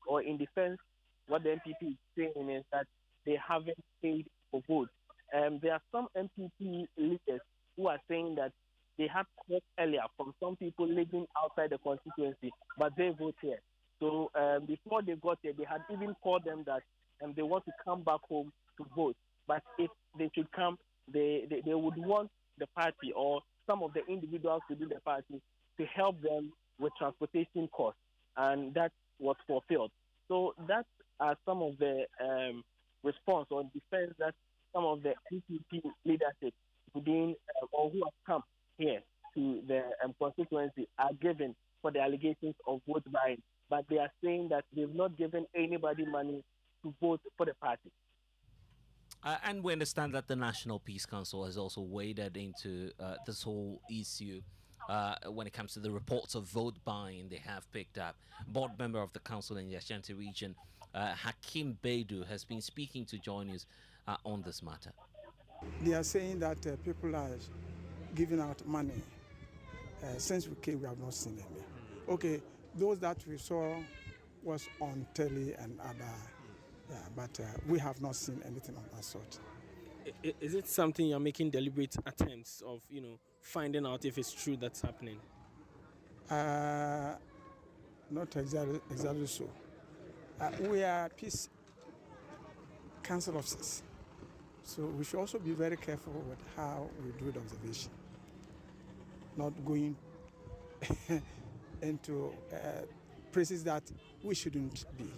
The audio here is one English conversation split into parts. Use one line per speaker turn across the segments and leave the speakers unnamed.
or in defense, what the MPP is saying is that they haven't paid for votes. There are some MPP leaders who are saying that they had calls earlier from some people living outside the constituency, but they vote here. So before they got here, they had even called them that they want to come back home to vote. But if they should come, they would want the party or some of the individuals within the party to help them with transportation costs, and that was fulfilled. So that are some of the response or defense that some of the NPP leadership within or who have come here to the constituency are given for the allegations of vote buying. But they are saying that they've not given anybody money to vote for the party.
And we understand that the National Peace Council has also waded into this whole issue when it comes to the reports of vote buying they have picked up. Board member of the council in the Ashanti region, Hakim Beidu, has been speaking to Joy News on this matter.
They are saying that people are giving out money. Since we came, we have not seen any. Okay, those that we saw was on telly and other, but we have not seen anything of that sort.
Is it something you're making deliberate attempts of, finding out if it's true that's happening?
Not exactly so. We are peace council officers, so we should also be very careful with how we do the observation. Not going into places that we shouldn't be.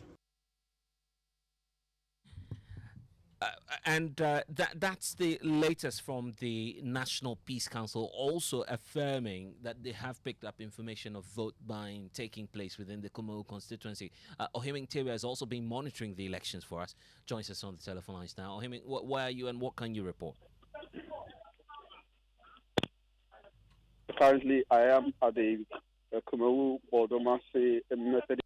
And that's the latest from the National Peace Council, also affirming that they have picked up information of vote buying taking place within the Kumu constituency. Ohiming Teria has also been monitoring the elections for us. Joins us on the telephone lines now. Ohiming, where are you and what can you report?
Currently, I am at the Kumu Bodomasi Methodist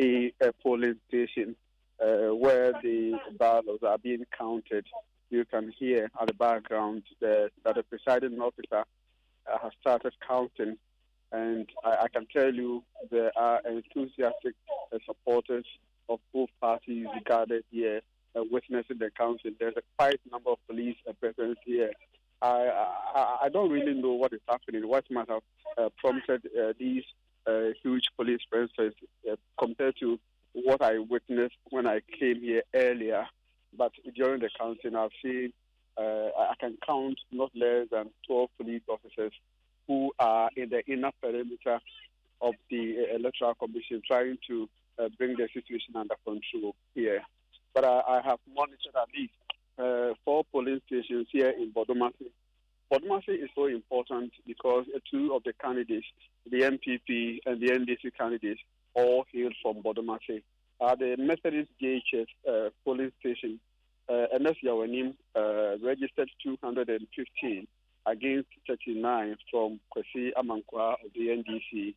a polling station. Where the ballots are being counted, you can hear at the background that the presiding officer has started counting, and I can tell you there are enthusiastic supporters of both parties gathered here witnessing the counting. There's a quite number of police presence here. I don't really know what is happening, what might have prompted these huge police presence compared to what I witnessed when I came here earlier. But during the counting, I've seen, I can count not less than 12 police officers who are in the inner perimeter of the Electoral Commission trying to bring the situation under control here. But I have monitored at least 4 polling stations here in Bodomasi. Bodomasi is so important because 2 of the candidates, the MPP and the NDC candidates, all hail from Bodomasi. The Methodist GHS polling station, NS Yawanim, registered 215 against 39 from Kwesi Amankwa of the NDC.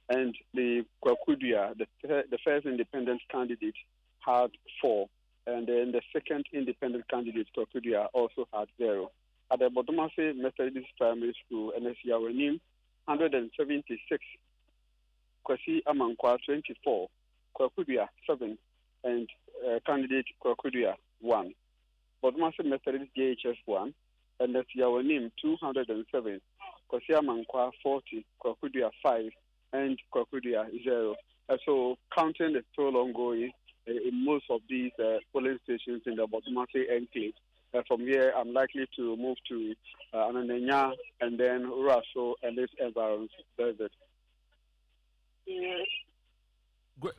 And the Kwakudia, the first independent candidate, had 4. And then the second independent candidate, Kwakudia, also had 0. At the Bodomasi Methodist Primary School, NS Yawanim, 176. Kwesi Amankwa, 24. Kwakudia, 7. And candidate Kwakudia, 1. Bodomasi Methodist JHS 1. And NS Yawanim, 207. Kwesi Amankwa, 40. Kwakudia, 5. And Kwakudia, 0. So counting is still ongoing in most of these polling stations in the Bodomasi enclave. From here, I'm likely to move to Ananenya and then Russell and this environment. That's it.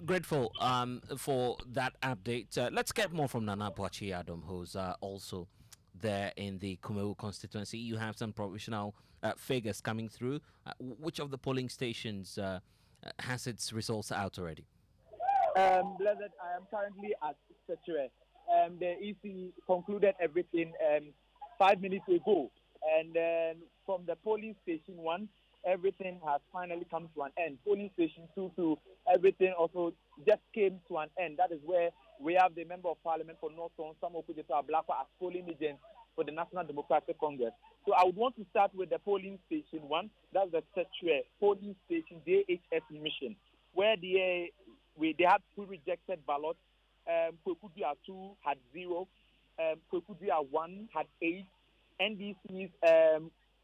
Grateful for that update. Let's get more from Nana Boachi Adam, who's also there in the Kumewu constituency. You have some provisional figures coming through. Which of the polling stations has its results out already?
Blessed, I am currently at Seture. The EC concluded everything 5 minutes ago. And then from the polling station 1, everything has finally come to an end. Polling station 2 too, everything also just came to an end. That is where we have the Member of Parliament for North Zone, Samuel Kudeta Ablakwa, as polling agent for the National Democratic Congress. So I would want to start with the polling station 1. That's the Seture polling station JHS mission, where the
they had 2 rejected ballots. Kwekudia 2 had 0. Kwekudia 1 had 8. NDC's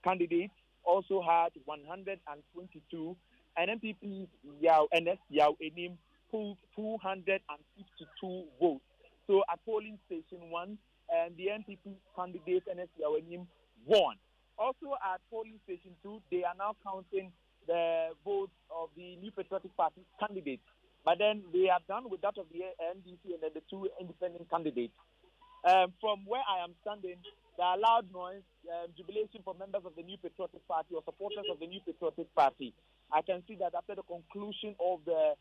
candidates also had 122. And MPP's NS Yao Enim pulled 252 votes. So at polling station 1, the NPP candidate NS Yao Enim won. Also at polling station 2, they are now counting the votes of the New Patriotic Party candidates. But then they are done with that of the NDC and then the 2 independent candidates. From where I am standing, there are loud noise, jubilation for members of the New Patriotic Party or supporters of the New Patriotic Party. I can see that after the conclusion of the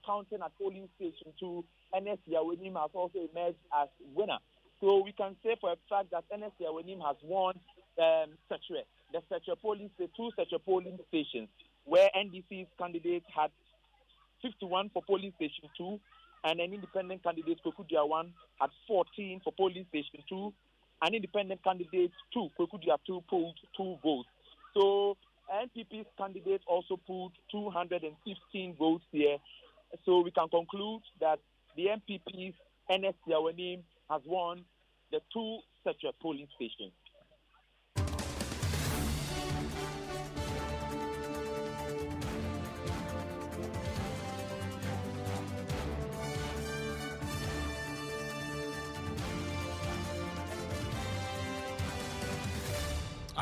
counting at polling station 2, NS Yawenim has also emerged as winner. So we can say for a fact that NS Yawenim has won the Setre polling, the 2 Setre polling stations, where NDC's candidate had 51 for polling station 2, and an independent candidate, Kwekudia 1, had 14 for polling station 2. An independent candidate 2, Kwekudia 2, pulled 2 votes. So NPP's candidate also pulled 215 votes here. So we can conclude that the NPP's NS Yawenim has won the 2 Setre polling stations.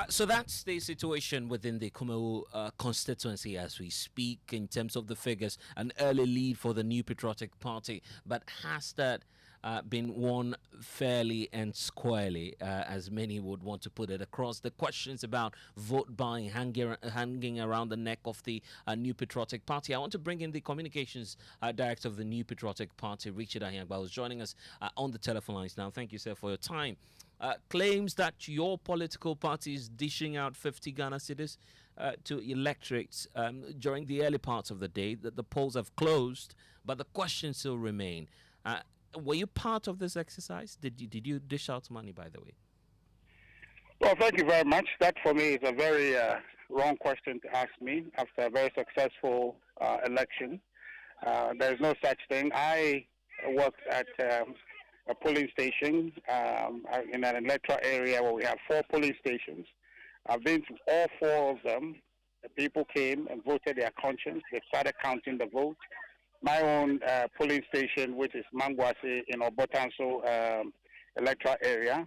So that's the situation within the Kumewu constituency as we speak in terms of the figures. An early lead for the New Patriotic Party, but has that been won fairly and squarely, as many would want to put it across? The questions about vote buying hanging around the neck of the New Patriotic Party. I want to bring in the communications director of the New Patriotic Party, Richard Ahyangba, who's joining us on the telephone lines now. Thank you, sir, for your time. Claims that your political party is dishing out 50 Ghana cedis to electorates during the early parts of the day, that the polls have closed, but the questions still remain. Were you part of this exercise? Did you dish out money, by the way?
Well, thank you very much. That, for me, is a very wrong question to ask me after a very successful election. There's no such thing. I worked at a polling station in an electoral area where we have 4 polling stations. I've been to all 4 of them. The people came and voted their conscience. They started counting the vote. My own polling station, which is Mangwasi in Obotanso electoral area,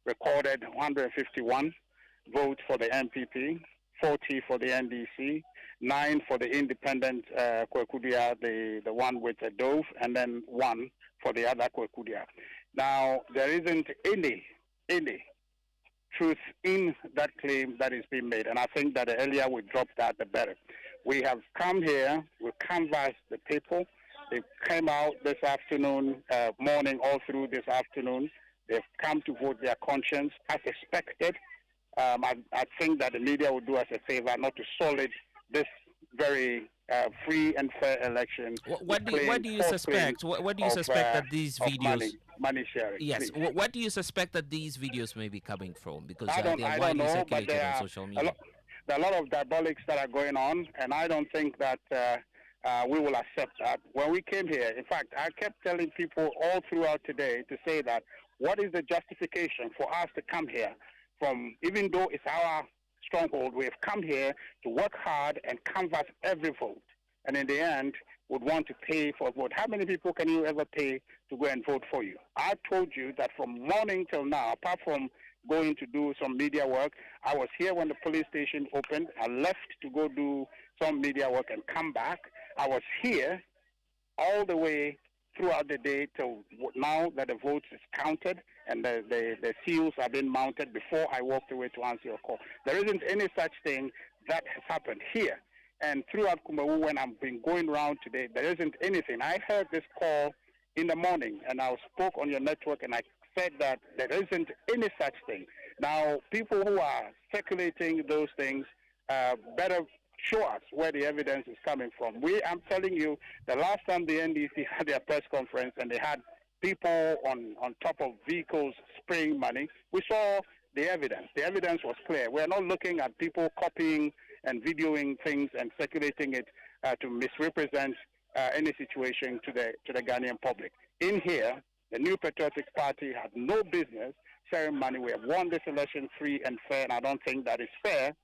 recorded 151 votes for the MPP, 40 for the NDC, 9 for the independent Kwekudia, the one with a Dove, and then 1 for the other Kwekudia. Now, there isn't any truth in that claim that is being made, and I think that the earlier we drop that, the better. We have come here, we canvassed the people. They came out this afternoon, morning, all through this afternoon. They've come to vote their conscience as expected. I think that the media would do us a favor not to solid this very free and fair election.
What do you suspect? What do you suspect that these videos
money sharing?
Yes. What do you suspect that these videos may be coming from? Because
I don't know, but
circulated on social media.
There are a lot of diabolics that are going on, and I don't think that we will accept that. When we came here, in fact, I kept telling people all throughout today to say that what is the justification for us to come here from, even though it's our stronghold, we have come here to work hard and canvass every vote, and in the end would want to pay for a vote. How many people can you ever pay to go and vote for you? I told you that from morning till now, apart from going to do some media work, I was here when the police station opened. I left to go do some media work and come back. I was here all the way throughout the day till now that the votes is counted and the seals have been mounted before I walked away to answer your call. There isn't any such thing that has happened here. And throughout Kumewu, when I've been going around today, there isn't anything. I heard this call in the morning, and I spoke on your network, and I said that there isn't any such thing. Now, people who are circulating those things better show us where the evidence is coming from. I'm telling you, the last time the NDC had their press conference and they had people on top of vehicles spraying money, we saw the evidence. The evidence was clear. We're not looking at people copying and videoing things and circulating it to misrepresent any situation to the Ghanaian public. In here, the New Patriotic Party had no business sharing money. We have won this election free and fair, and I don't think that is fair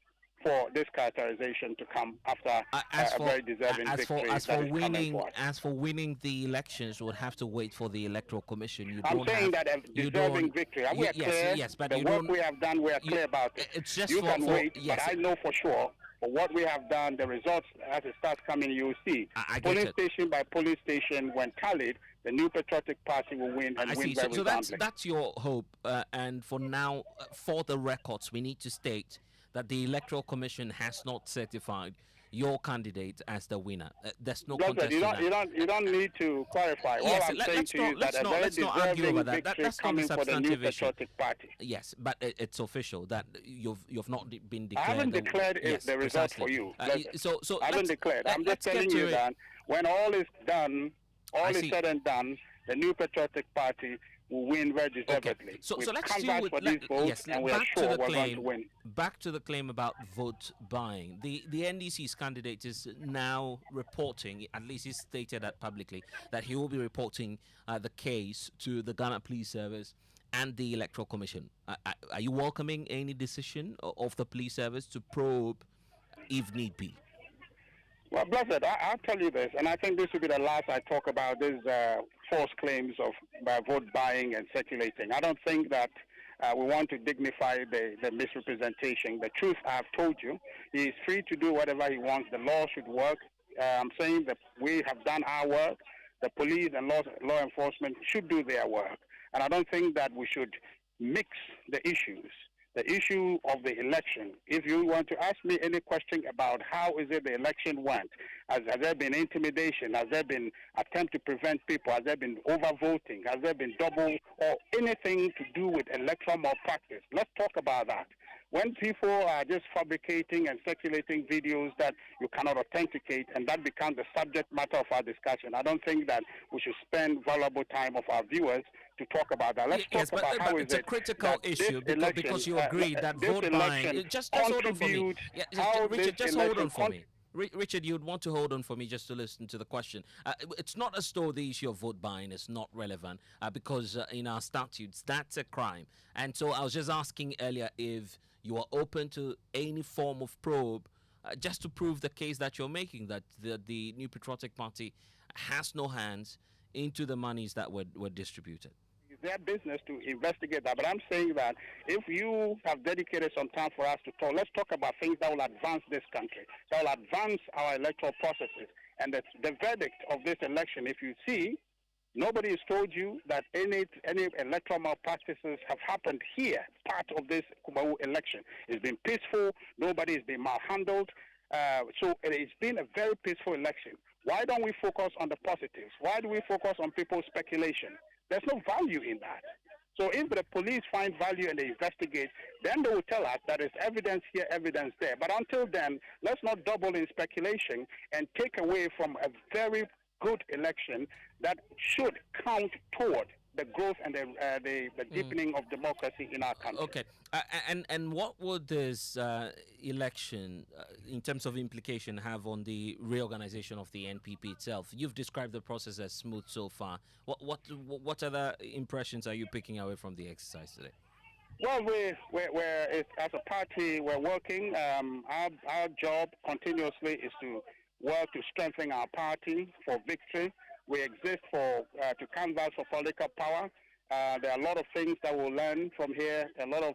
for this characterization to come after a very deserving victory
as
that
for
is
winning,
coming for us.
as for winning the elections, we'll have to wait for the Electoral Commission.
I'm saying that a deserving victory. We are clear.
Yes, but
the work we have done, we are clear about it.
It's just
you can wait,
yes.
but I know for sure for what we have done, the results as it starts coming, you will see. Polling station by polling station, when tallied, the New Patriotic Party will win and win very resoundingly.
So that's your hope. And for now, for the records, we need to state that the Electoral Commission has not certified your candidate as the winner. There's no contest
you don't need to clarify.
Yes,
All I'm saying to you is that a very deserving victory coming for the New Patriotic Party.
Yes, but it's official that you've not been declared.
I haven't declared the result for you.
So
I haven't declared. I'm just telling you that when all is done, all is said and done, the New Patriotic Party will win very deservedly.
Okay. So let's
deal with and we are sure we're going to win.
Back to the claim about vote buying. The NDC's candidate is now reporting, at least he's stated that publicly, that he will be reporting the case to the Ghana Police Service and the Electoral Commission. Are you welcoming any decision of the police service to probe if need be?
Well, Blessed, I'll tell you this, and I think this will be the last I talk about these false claims of vote buying and circulating. I don't think that we want to dignify the misrepresentation. The truth I have told you. He is free to do whatever he wants. The law should work. I'm saying that we have done our work. The police and law enforcement should do their work. And I don't think that we should mix the issues. The issue of the election. If you want to ask me any question about how is it the election went, has there been intimidation? Has there been attempt to prevent people? Has there been overvoting? Has there been double or anything to do with electoral malpractice? Let's talk about that. When people are just fabricating and circulating videos that you cannot authenticate and that becomes the subject matter of our discussion, I don't think that we should spend valuable time of our viewers to talk about that. Let's talk about how
it's a critical issue because you agree that vote buying. Just hold on for me. Richard, just hold on for me. Richard, you'd want to hold on for me just to listen to the question. It's not as though the issue of vote buying is not relevant because in our statutes, that's a crime. And so I was just asking earlier if you are open to any form of probe just to prove the case that you're making, that the New Patriotic Party has no hands into the monies that were distributed.
It's their business to investigate that. But I'm saying that if you have dedicated some time for us to talk, let's talk about things that will advance this country, that will advance our electoral processes. And the verdict of this election, if you see, nobody has told you that any electoral malpractices have happened here, part of this Kumawu election. It's been peaceful. Nobody has been malhandled. So it's been a very peaceful election. Why don't we focus on the positives? Why do we focus on people's speculation? There's no value in that. So if the police find value and they investigate, then they will tell us that there's evidence here, evidence there. But until then, let's not double in speculation and take away from a very good election that should count toward the growth and the deepening of democracy in our country.
Okay. And what would this election, in terms of implication, have on the reorganization of the NPP itself? You've described the process as smooth so far. What other impressions are you picking away from the exercise today?
Well, we're as a party, we're working. Our job continuously is to work to strengthen our party for victory. We exist to canvass for political power. There are a lot of things that we'll learn from here, a lot of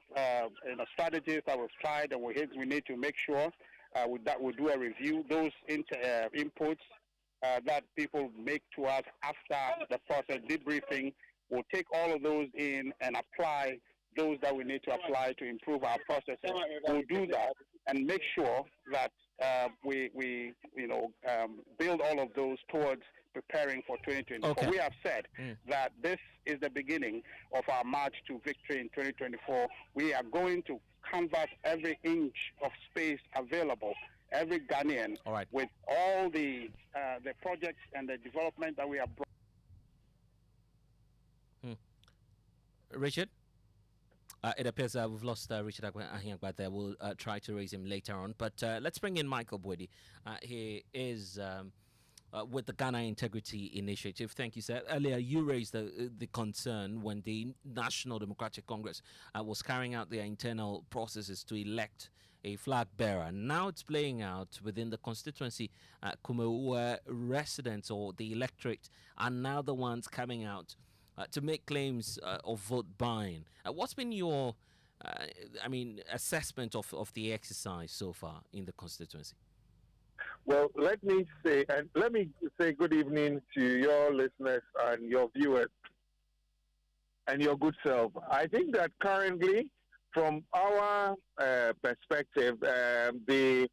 strategies that we've tried, and we need to make sure that we'll do a review. Those inputs that people make to us after the process debriefing, we'll take all of those in and apply those that we need to apply to improve our processes. We'll do that and make sure that we build all of those towards preparing for 2024.
Okay.
We have said that this is the beginning of our march to victory in 2024. We are going to canvass every inch of space available, every Ghanaian, with all the projects and the development that we have brought.
Richard? It appears we've lost Richard Ahiangba there. We'll try to raise him later on. But let's bring in Michael Bwedi. He is with the Ghana Integrity Initiative. Thank you, sir. Earlier, you raised the concern when the National Democratic Congress was carrying out their internal processes to elect a flag bearer. Now it's playing out within the constituency. Kumewa residents or the electorate are now the ones coming out to make claims of vote buying. What's been your, assessment of the exercise so far in the constituency?
Well, let me say good evening to your listeners and your viewers and your good self. I think that currently, from our perspective, the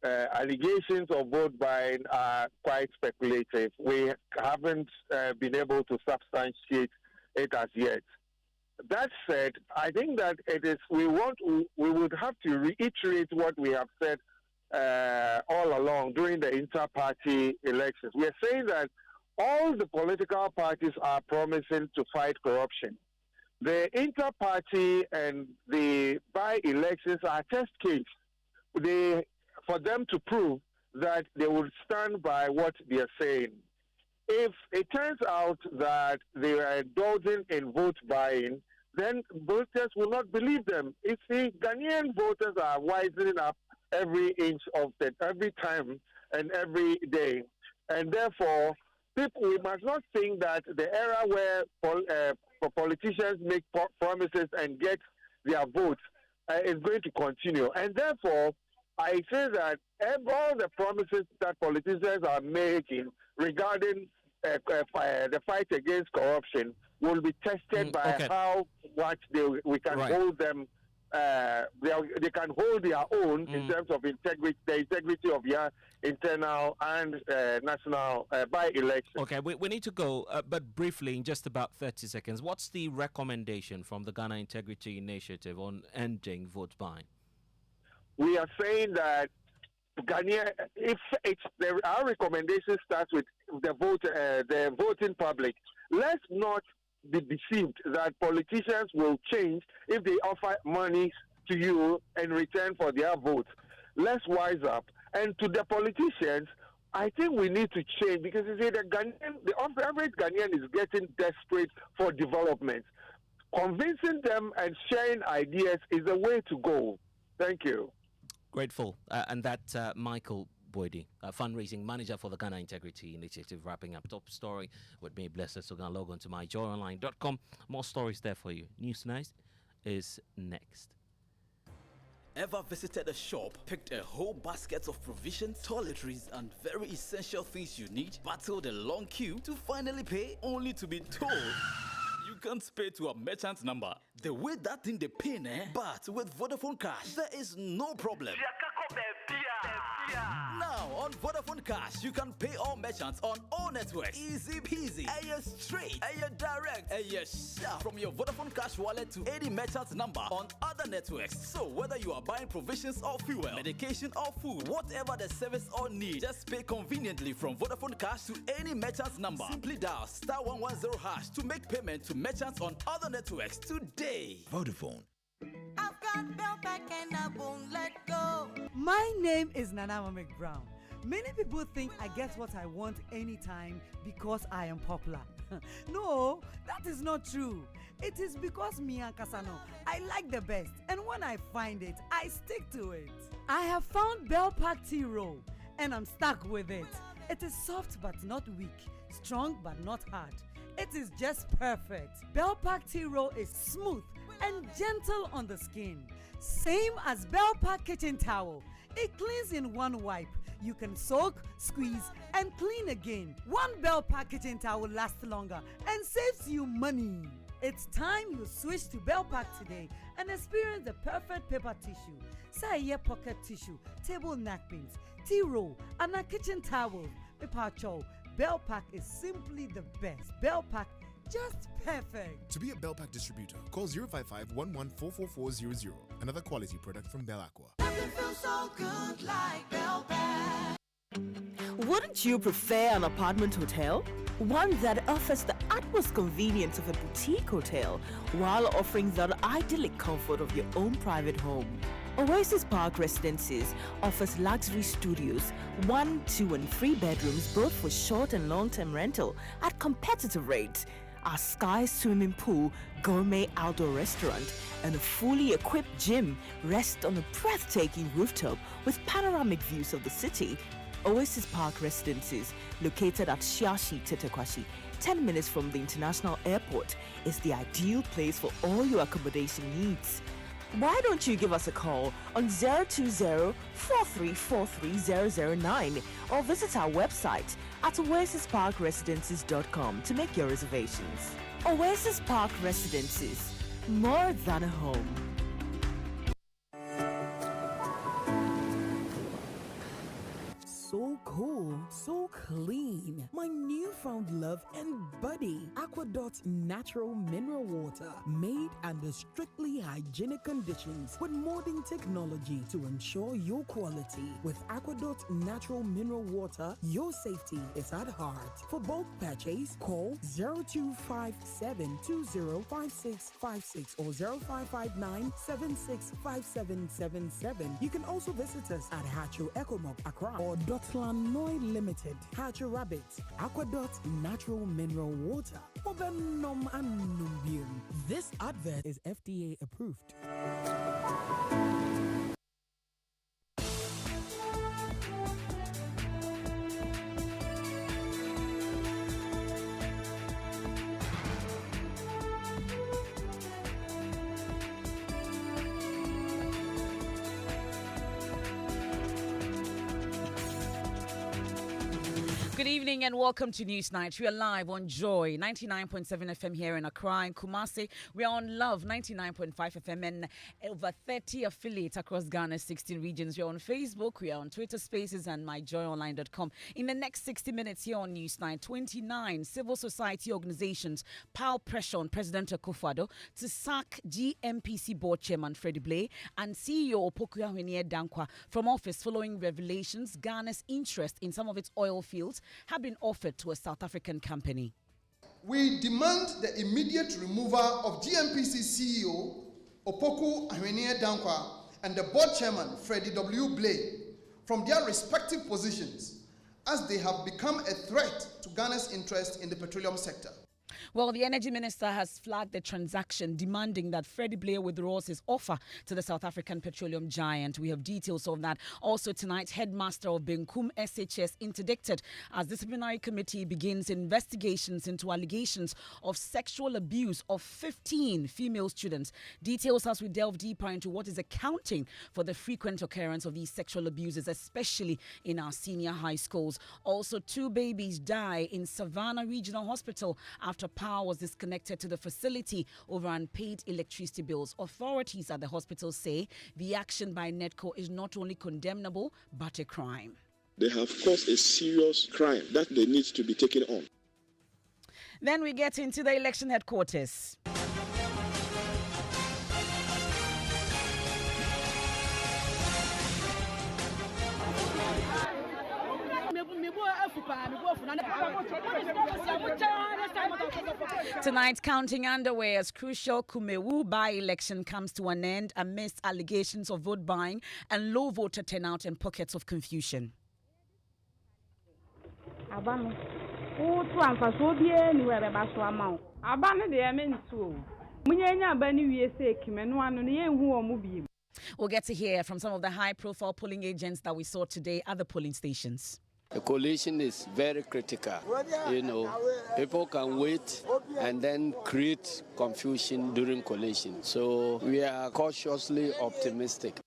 allegations of vote buying are quite speculative. We haven't been able to substantiate it as yet. That said, I think that we would have to reiterate what we have said all along during the inter-party elections. We are saying that all the political parties are promising to fight corruption. The inter-party and the by-elections are test case for them to prove that they will stand by what they are saying. If it turns out that they are indulging in vote buying, then voters will not believe them. You see, Ghanaian voters are wisening up every inch of every time and every day. And therefore, we must not think that the era where politicians make promises and get their votes is going to continue. And therefore, I say that all the promises that politicians are making regarding the fight against corruption will be tested by how much we can hold them. They can hold their own in terms of the integrity of their internal and national by-election.
Okay, we need to go, but briefly, in just about 30 seconds, what's the recommendation from the Ghana Integrity Initiative on ending vote buying?
We are saying that our recommendation starts with the voting public. Let's not be deceived that politicians will change if they offer money to you in return for their votes. Let's wise up. And to the politicians, I think we need to change, because you see, the average Ghanaian is getting desperate for development. Convincing them and sharing ideas is the way to go. Thank you.
Grateful. And that Michael Boydie, fundraising manager for the Ghana Integrity Initiative, wrapping up top story with me, Blessed. So go log on to myjoyonline.com. More stories there for you. News Night is next.
Ever visited a shop, picked a whole basket of provisions, toiletries, and very essential things you need, battled a long queue to finally pay, only to be told you can't pay to a merchant number the way that thing they pay, but with Vodafone Cash, there is no problem. Now on Vodafone Cash, you can pay all merchants on all networks. Easy peasy. Aye straight. Aye direct. Aye sharp. From your Vodafone Cash wallet to any merchant's number on other networks. So whether you are buying provisions or fuel, medication or food, whatever the service or need, just pay conveniently from Vodafone Cash to any merchant's number. Simply dial *110# to make payment to merchants on other networks today.
Vodafone.
I've got Bell Pack and I won't let go.
My name is Nanama McBrown. Many people think I get what I want anytime because I am popular. No, that is not true. It is because me and Kasano, I like the best, and when I find it, I stick to it. I have found Bell Pack Tea Roll, and I'm stuck with it. It is soft but not weak, strong but not hard. It is just perfect. Bell Pack Tea Roll is smooth and gentle on the skin. Same as Bell Pack Kitchen Towel. It cleans in one wipe. You can soak, squeeze, and clean again. One Bell Pack Kitchen Towel lasts longer and saves you money. It's time you switch to Bell Pack today and experience the perfect paper tissue. Say pocket tissue, table napkins, tea roll, and a kitchen towel. Paper chow. Bell Pack is simply the best. Bell Pack, just perfect.
To be a Bell Pack distributor, call 055-11-44400. Another quality product from Bell Aqua.
Nothing feels so good like Bell Pack.
Wouldn't you prefer an apartment hotel? One that offers the utmost convenience of a boutique hotel while offering the idyllic comfort of your own private home. Oasis Park Residences offers luxury studios, 1, 2, and 3 bedrooms, both for short and long-term rental at competitive rates. Our sky swimming pool, gourmet outdoor restaurant, and a fully equipped gym rest on a breathtaking rooftop with panoramic views of the city. Oasis Park Residences, located at Shiashi Tetekwashi, 10 minutes from the international airport, is the ideal place for all your accommodation needs. Why don't you give us a call on 020-4343-009 or visit our website at oasisparkresidences.com to make your reservations. Oasis Park Residences, more than a home.
So cool, so clean. My newfound love and buddy, Aquadot Natural Mineral Water, made under strictly hygienic conditions with modern technology to ensure your quality. With Aquadot Natural Mineral Water, your safety is at heart. For bulk purchase, call 0257205656 or 0559765777. You can also visit us at Hacho Ecomog Accra or Dotlanoi Limited, Hacho Rabbit, Aquadot Natural Mineral Water. This advert is FDA approved.
Good evening and welcome to News Night. We are live on Joy 99.7 FM here in Accra and Kumasi. We are on Love 99.5 FM and over 30 affiliates across Ghana's 16 regions. We are on Facebook, we are on Twitter Spaces and myjoyonline.com. In the next 60 minutes here on News Night, 29 civil society organizations pile pressure on President Akufo-Addo to sack GMPC board chairman Freddie Blay and CEO Opoku Dankwa from office following revelations Ghana's interest in some of its oil fields have been offered to a South African company.
We demand the immediate removal of GMPC CEO Opoku Dankwa and the board chairman Freddie W. Blay from their respective positions, as they have become a threat to Ghana's interest in the petroleum sector.
Well, the energy minister has flagged the transaction, demanding that Freddie Blay withdraws his offer to the South African petroleum giant. We have details of that. Also tonight, headmaster of Benkum SHS interdicted as disciplinary committee begins investigations into allegations of sexual abuse of 15 female students. Details as we delve deeper into what is accounting for the frequent occurrence of these sexual abuses, especially in our senior high schools. Also, 2 babies die in Savannah Regional Hospital after power was disconnected to the facility over unpaid electricity bills. Authorities at the hospital say the action by NEDCO is not only condemnable but a crime.
They have caused a serious crime that they need to be taken on.
Then we get into the election headquarters. Tonight's counting underway as crucial Kumewu by-election comes to an end amidst allegations of vote buying and low voter turnout and pockets of confusion. We'll get to hear from some of the high-profile polling agents that we saw today at the polling stations.
The coalition is very critical. You know, people can wait and then create confusion during coalition. So we are cautiously optimistic.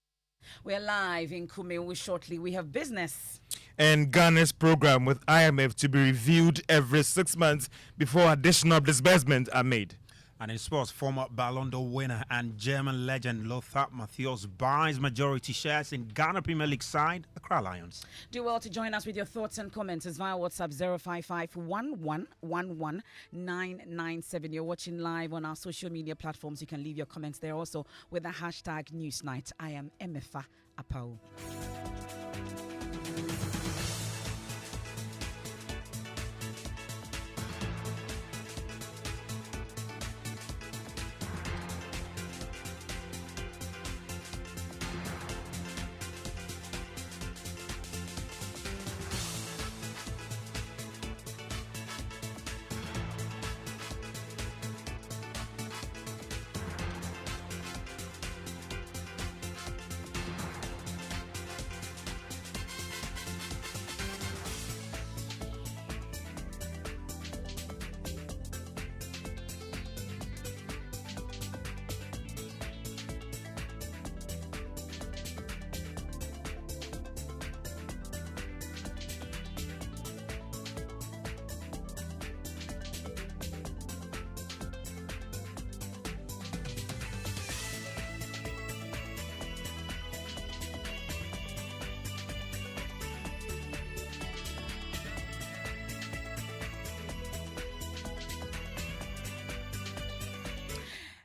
We're live in Kumewu shortly. We have business.
And Ghana's program with IMF to be reviewed every 6 months before additional disbursements are made.
And in sports, former Ballon d'Or winner and German legend Lothar Matthäus buys majority shares in Ghana Premier League side Accra Lions.
Do well to join us with your thoughts and comments via WhatsApp 055-1111-997. You're watching live on our social media platforms. You can leave your comments there also with the hashtag Newsnight. I am Emefa Apau.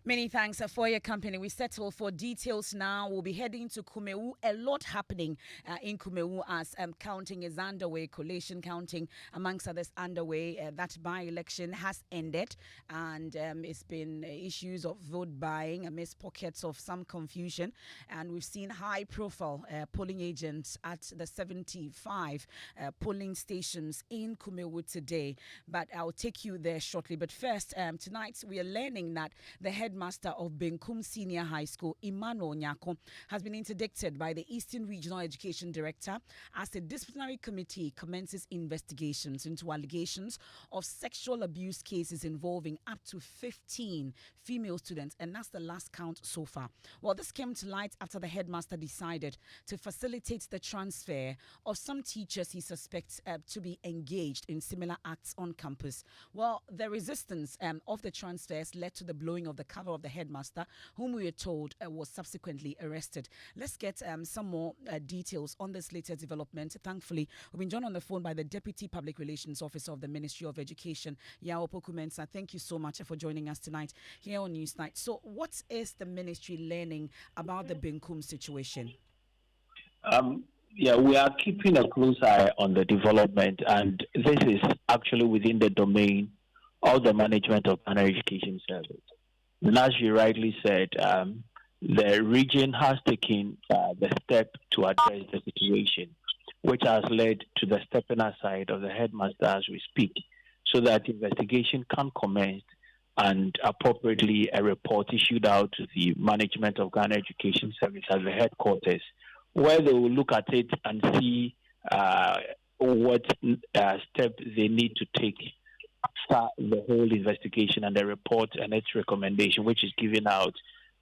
Many thanks for your company. We settle for details now. We'll be heading to Kumewu. A lot happening in Kumewu as counting is underway, collation counting amongst others underway. That by-election has ended, and it's been issues of vote buying amidst pockets of some confusion. And we've seen high-profile polling agents at the 75 polling stations in Kumewu today. But I'll take you there shortly. But first, tonight we are learning that the headmaster of Benkum Senior High School, Emmanuel Nyako, has been interdicted by the Eastern Regional Education Director as a disciplinary committee commences investigations into allegations of sexual abuse cases involving up to 15 female students, and that's the last count so far. Well, this came to light after the headmaster decided to facilitate the transfer of some teachers he suspects to be engaged in similar acts on campus. Well, the resistance of the transfers led to the blowing of the cover of the headmaster, whom we are told was subsequently arrested. Let's get some more details on this latest development. Thankfully, we've been joined on the phone by the Deputy Public Relations Officer of the Ministry of Education, Yao Pokumensa. Thank you so much for joining us tonight here on Newsnight. So what is the ministry learning about the Benkum situation?
Yeah, we are keeping a close eye on the development, and this is actually within the domain of the management of Ghana Education Service. And as you rightly said, the region has taken the step to address the situation, which has led to the stepping aside of the headmaster as we speak, so that investigation can commence and appropriately a report issued out to the management of Ghana Education Service as the headquarters, where they will look at it and see what steps they need to take after the whole investigation and the report and its recommendation, which is given out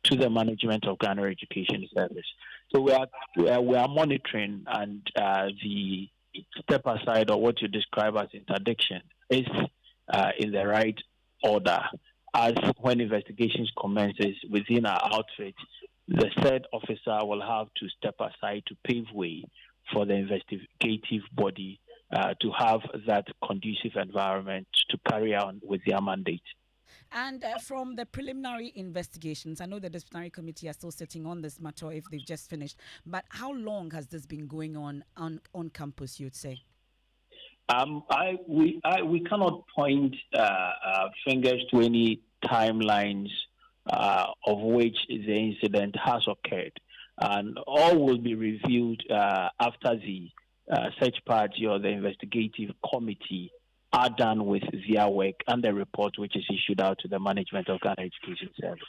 to the management of Ghana Education Service. So we are monitoring, and the step aside, or what you describe as interdiction, is in the right order. As when investigations commences within our outfit, the said officer will have to step aside to pave way for the investigative body to have that conducive environment to carry on with their mandate.
And from the preliminary investigations, I know the disciplinary committee are still sitting on this matter if they've just finished, but how long has this been going on campus, you'd say?
We cannot point fingers to any timelines of which the incident has occurred, and all will be reviewed after the search party or the investigative committee are done with their work and the report which is issued out to the management of Ghana Education Service.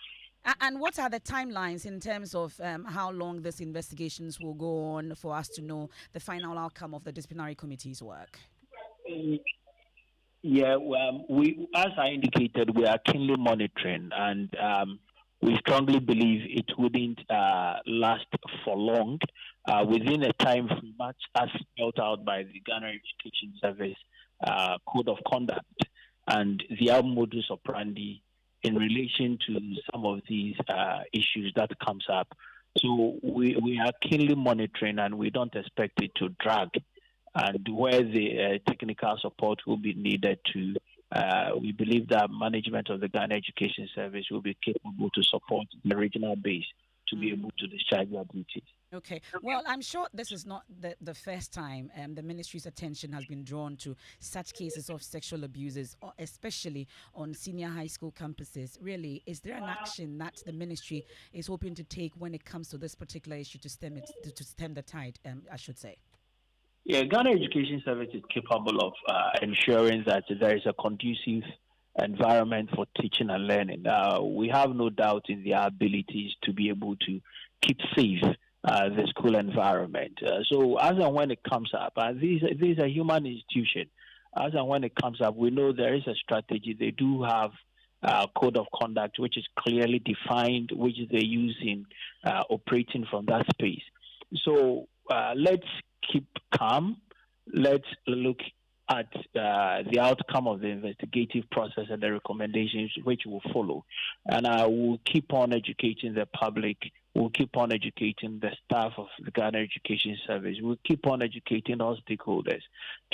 And what are the timelines in terms of how long these investigations will go on for us to know the final outcome of the disciplinary committee's work?
Yeah, we, as I indicated, we are keenly monitoring, and we strongly believe it wouldn't last for long. Within a time much as spelled out by the Ghana Education Service Code of Conduct and their modus operandi in relation to some of these issues that comes up. So we are keenly monitoring, and we don't expect it to drag. And where the technical support will be needed to, we believe that management of the Ghana Education Service will be capable to support the regional base to be able to discharge their duties.
Okay. Well, I'm sure this is not the first time the ministry's attention has been drawn to such cases of sexual abuses, especially on senior high school campuses. Really, is there an action that the ministry is hoping to take when it comes to this particular issue to stem the tide, I should say?
Yeah, Ghana Education Service is capable of ensuring that there is a conducive environment for teaching and learning. We have no doubt in their abilities to be able to keep safe the school environment. So as and when it comes up, this is a human institution. As and when it comes up, we know there is a strategy. They do have a code of conduct which is clearly defined, which they use in operating from that space. So let's keep calm. Let's look at the outcome of the investigative process and the recommendations which will follow. And I will keep on educating the public. We'll keep on educating the staff of the Ghana Education Service. We'll keep on educating all stakeholders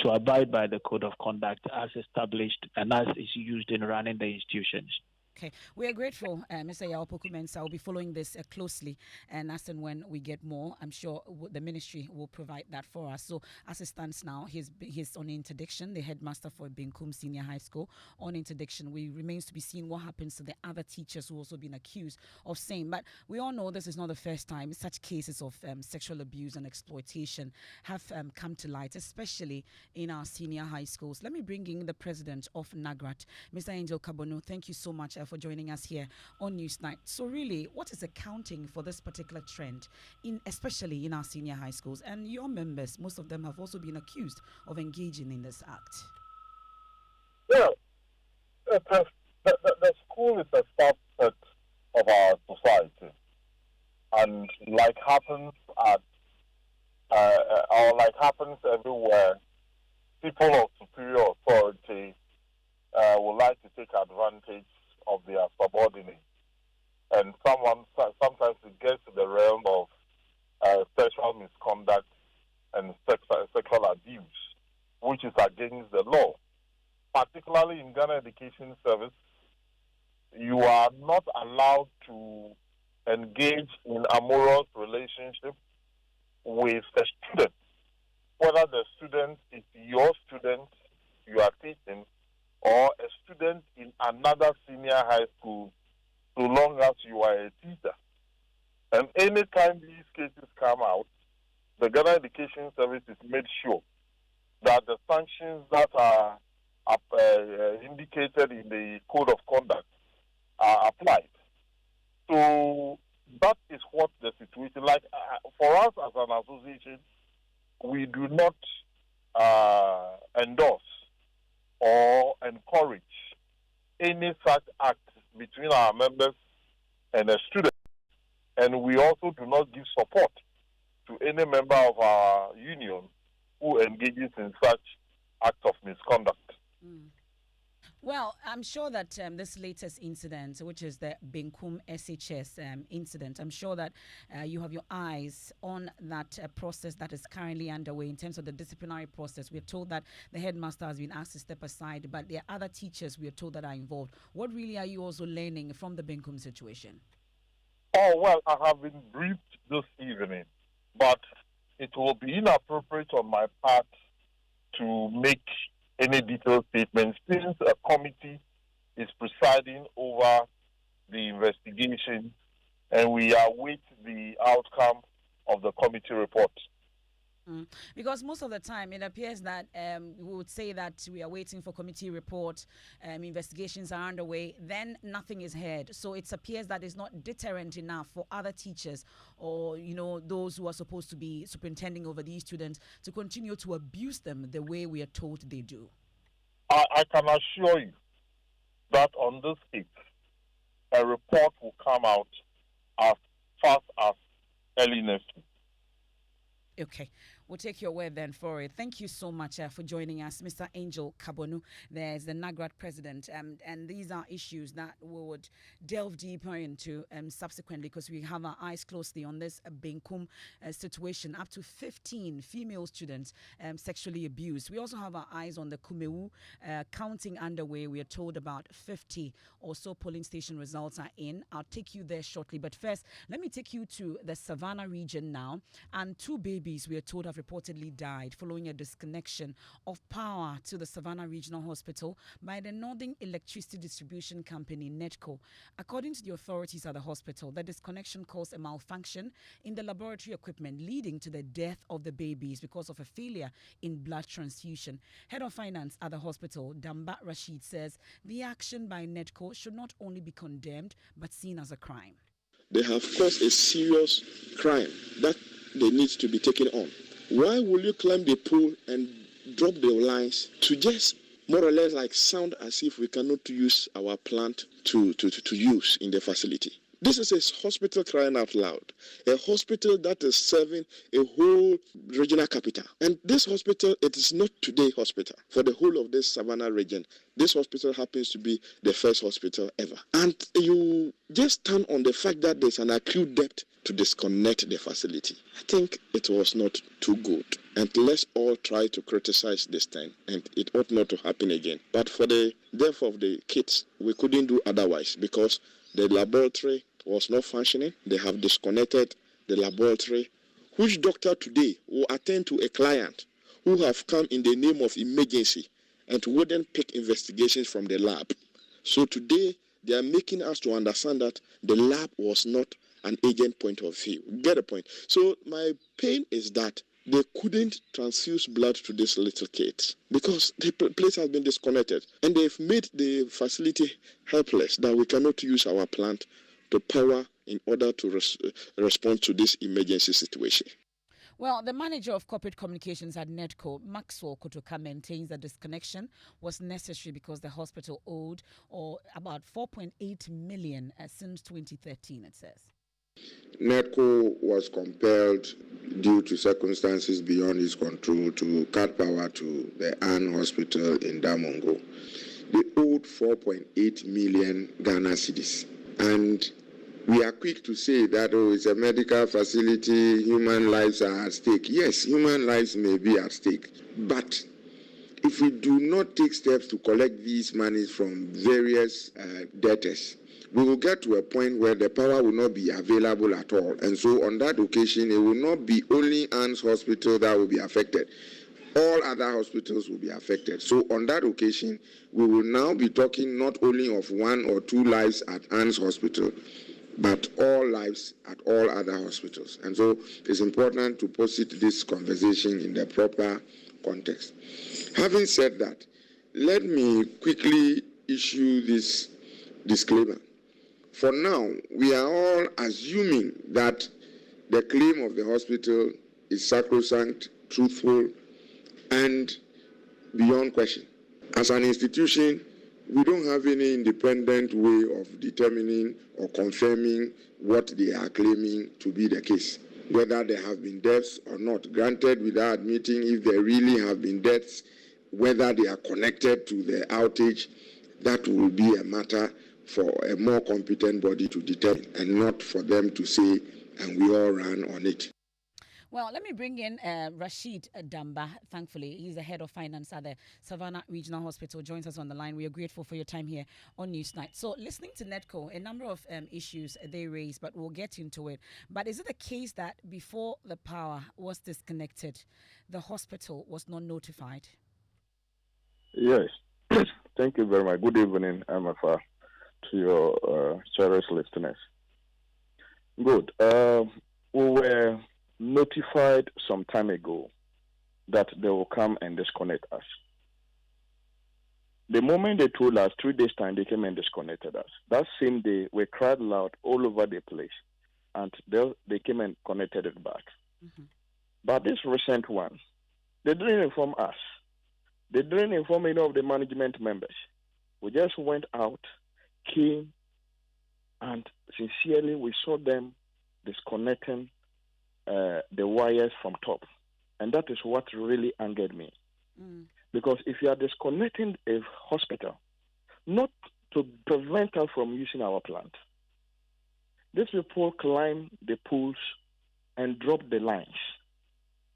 to abide by the code of conduct as established and as is used in running the institutions.
Okay, we are grateful, Mr. Yaopoku-Mensah. I'll be following this closely, and as and when we get more, I'm sure the ministry will provide that for us. So, as it stands now, he's on interdiction, the headmaster for Benkum Senior High School on interdiction. We remains to be seen what happens to the other teachers who also been accused of same. But we all know this is not the first time such cases of sexual abuse and exploitation have come to light, especially in our senior high schools. Let me bring in the president of NAGRAT, Mr. Angel Kabonu. Thank you so much for joining us here on Newsnight. So really, what is accounting for this particular trend, especially in our senior high schools? And your members, most of them have also been accused of engaging in this act.
Well, the school is a subset of our society. And like happens everywhere, people of superior authority would like to take advantage of their subordinates, and sometimes it gets to the realm of sexual misconduct and sexual abuse, which is against the law. Particularly in Ghana Education Service, you are not allowed to engage in amorous relationship with a student, whether the student is your student you are teaching or a student in another senior high school, so long as you are a teacher. And anytime these cases come out, the Ghana Education Service is made sure that the sanctions that are indicated in the Code of Conduct are applied. So that is what the situation like. For us as an association, we do not endorse or encourage any such act between our members and a student. And we also do not give support to any member of our union who engages in such acts of misconduct.
Well, I'm sure that this latest incident, which is the Benkum SHS incident, I'm sure that you have your eyes on that process that is currently underway in terms of the disciplinary process. We're told that the headmaster has been asked to step aside, but there are other teachers we are told that are involved. What really are you also learning from the Benkum situation?
Oh, well, I have been briefed this evening, but it will be inappropriate on my part to make any detailed statements since a committee is presiding over the investigation and we await the outcome of the committee report.
Because most of the time it appears that we would say that we are waiting for committee report, investigations are underway, then nothing is heard. So it appears that it's not deterrent enough for other teachers or, those who are supposed to be superintending over these students to continue to abuse them the way we are told they do.
I can assure you that on this case, a report will come out as fast as early next week.
Okay. We'll take your word then for it. Thank you so much for joining us, Mr. Angel Kabonu. There's the NAGRAT president, and these are issues that we would delve deeper into subsequently because we have our eyes closely on this Benkum situation. Up to 15 female students sexually abused. We also have our eyes on the Kumewu counting underway. We are told about 50 or so polling station results are in. I'll take you there shortly. But first, let me take you to the Savannah region now. And 2 babies, we are told, have reportedly died following a disconnection of power to the Savannah Regional Hospital by the Northern Electricity Distribution Company, NEDCO. According to the authorities at the hospital, the disconnection caused a malfunction in the laboratory equipment, leading to the death of the babies because of a failure in blood transfusion. Head of Finance at the hospital, Dambat Rashid, says the action by NEDCO should not only be condemned, but seen as a crime.
They have caused a serious crime that they need to be taken on. Why will you climb the pool and drop the lines to just more or less like sound as if we cannot use our plant to use in the facility? This is a hospital crying out loud, a hospital that is serving a whole regional capital. And this hospital, it is not today hospital. For the whole of this Savannah region, this hospital happens to be the first hospital ever. And you just stand on the fact that there's an acute debt to disconnect the facility. I think it was not too good. And let's all try to criticize this time, and it ought not to happen again. But for the death of the kids, we couldn't do otherwise because the laboratory was not functioning. They have disconnected the laboratory. Which doctor today will attend to a client who have come in the name of emergency and wouldn't pick investigations from the lab? So today, they are making us to understand that the lab was not an agent point of view. Get a point? So my pain is that they couldn't transfuse blood to these little kids because the place has been disconnected. And they've made the facility helpless that we cannot use our plant to power in order to respond to this emergency situation.
Well, the manager of corporate communications at NEDCO, Maxwell Kotoka, maintains that disconnection was necessary because the hospital owed about 4.8 million since 2013, it says.
NEDCO was compelled, due to circumstances beyond its control, to cut power to the Ann Hospital in Damongo. They owed 4.8 million Ghana cedis. And we are quick to say that, it's a medical facility, human lives are at stake. Yes, human lives may be at stake. But if we do not take steps to collect these monies from various debtors, we will get to a point where the power will not be available at all. And so on that occasion, it will not be only Ann's Hospital that will be affected. All other hospitals will be affected. So on that occasion, we will now be talking not only of 1 or 2 lives at Ann's Hospital, but all lives at all other hospitals. And so it's important to posit this conversation in the proper context. Having said that, let me quickly issue this disclaimer. For now, we are all assuming that the claim of the hospital is sacrosanct, truthful, and beyond question. As an institution, we don't have any independent way of determining or confirming what they are claiming to be the case, whether there have been deaths or not. Granted, without admitting if there really have been deaths, whether they are connected to the outage, that will be a matter for a more competent body to determine, and not for them to say, and we all ran on it.
Well, let me bring in Rashid Damba. Thankfully, he's the head of finance at the Savannah Regional Hospital. Joins us on the line. We are grateful for your time here on Newsnight. So, listening to NEDCO, a number of issues they raised, but we'll get into it. But is it the case that before the power was disconnected, the hospital was not notified?
Yes. Thank you very much. Good evening, MFR, to your cherished listeners. Good. We were notified some time ago that they will come and disconnect us. The moment they told us, 3 days time, they came and disconnected us. That same day, we cried loud all over the place, and they came and connected it back. Mm-hmm. But this recent one, they didn't inform us. They didn't inform any of the management members. We just went out, came, and sincerely we saw them disconnecting the wires from top. And that is what really angered me. Mm. Because if you are disconnecting a hospital, not to prevent us from using our plant, these people climb the pools and drop the lines.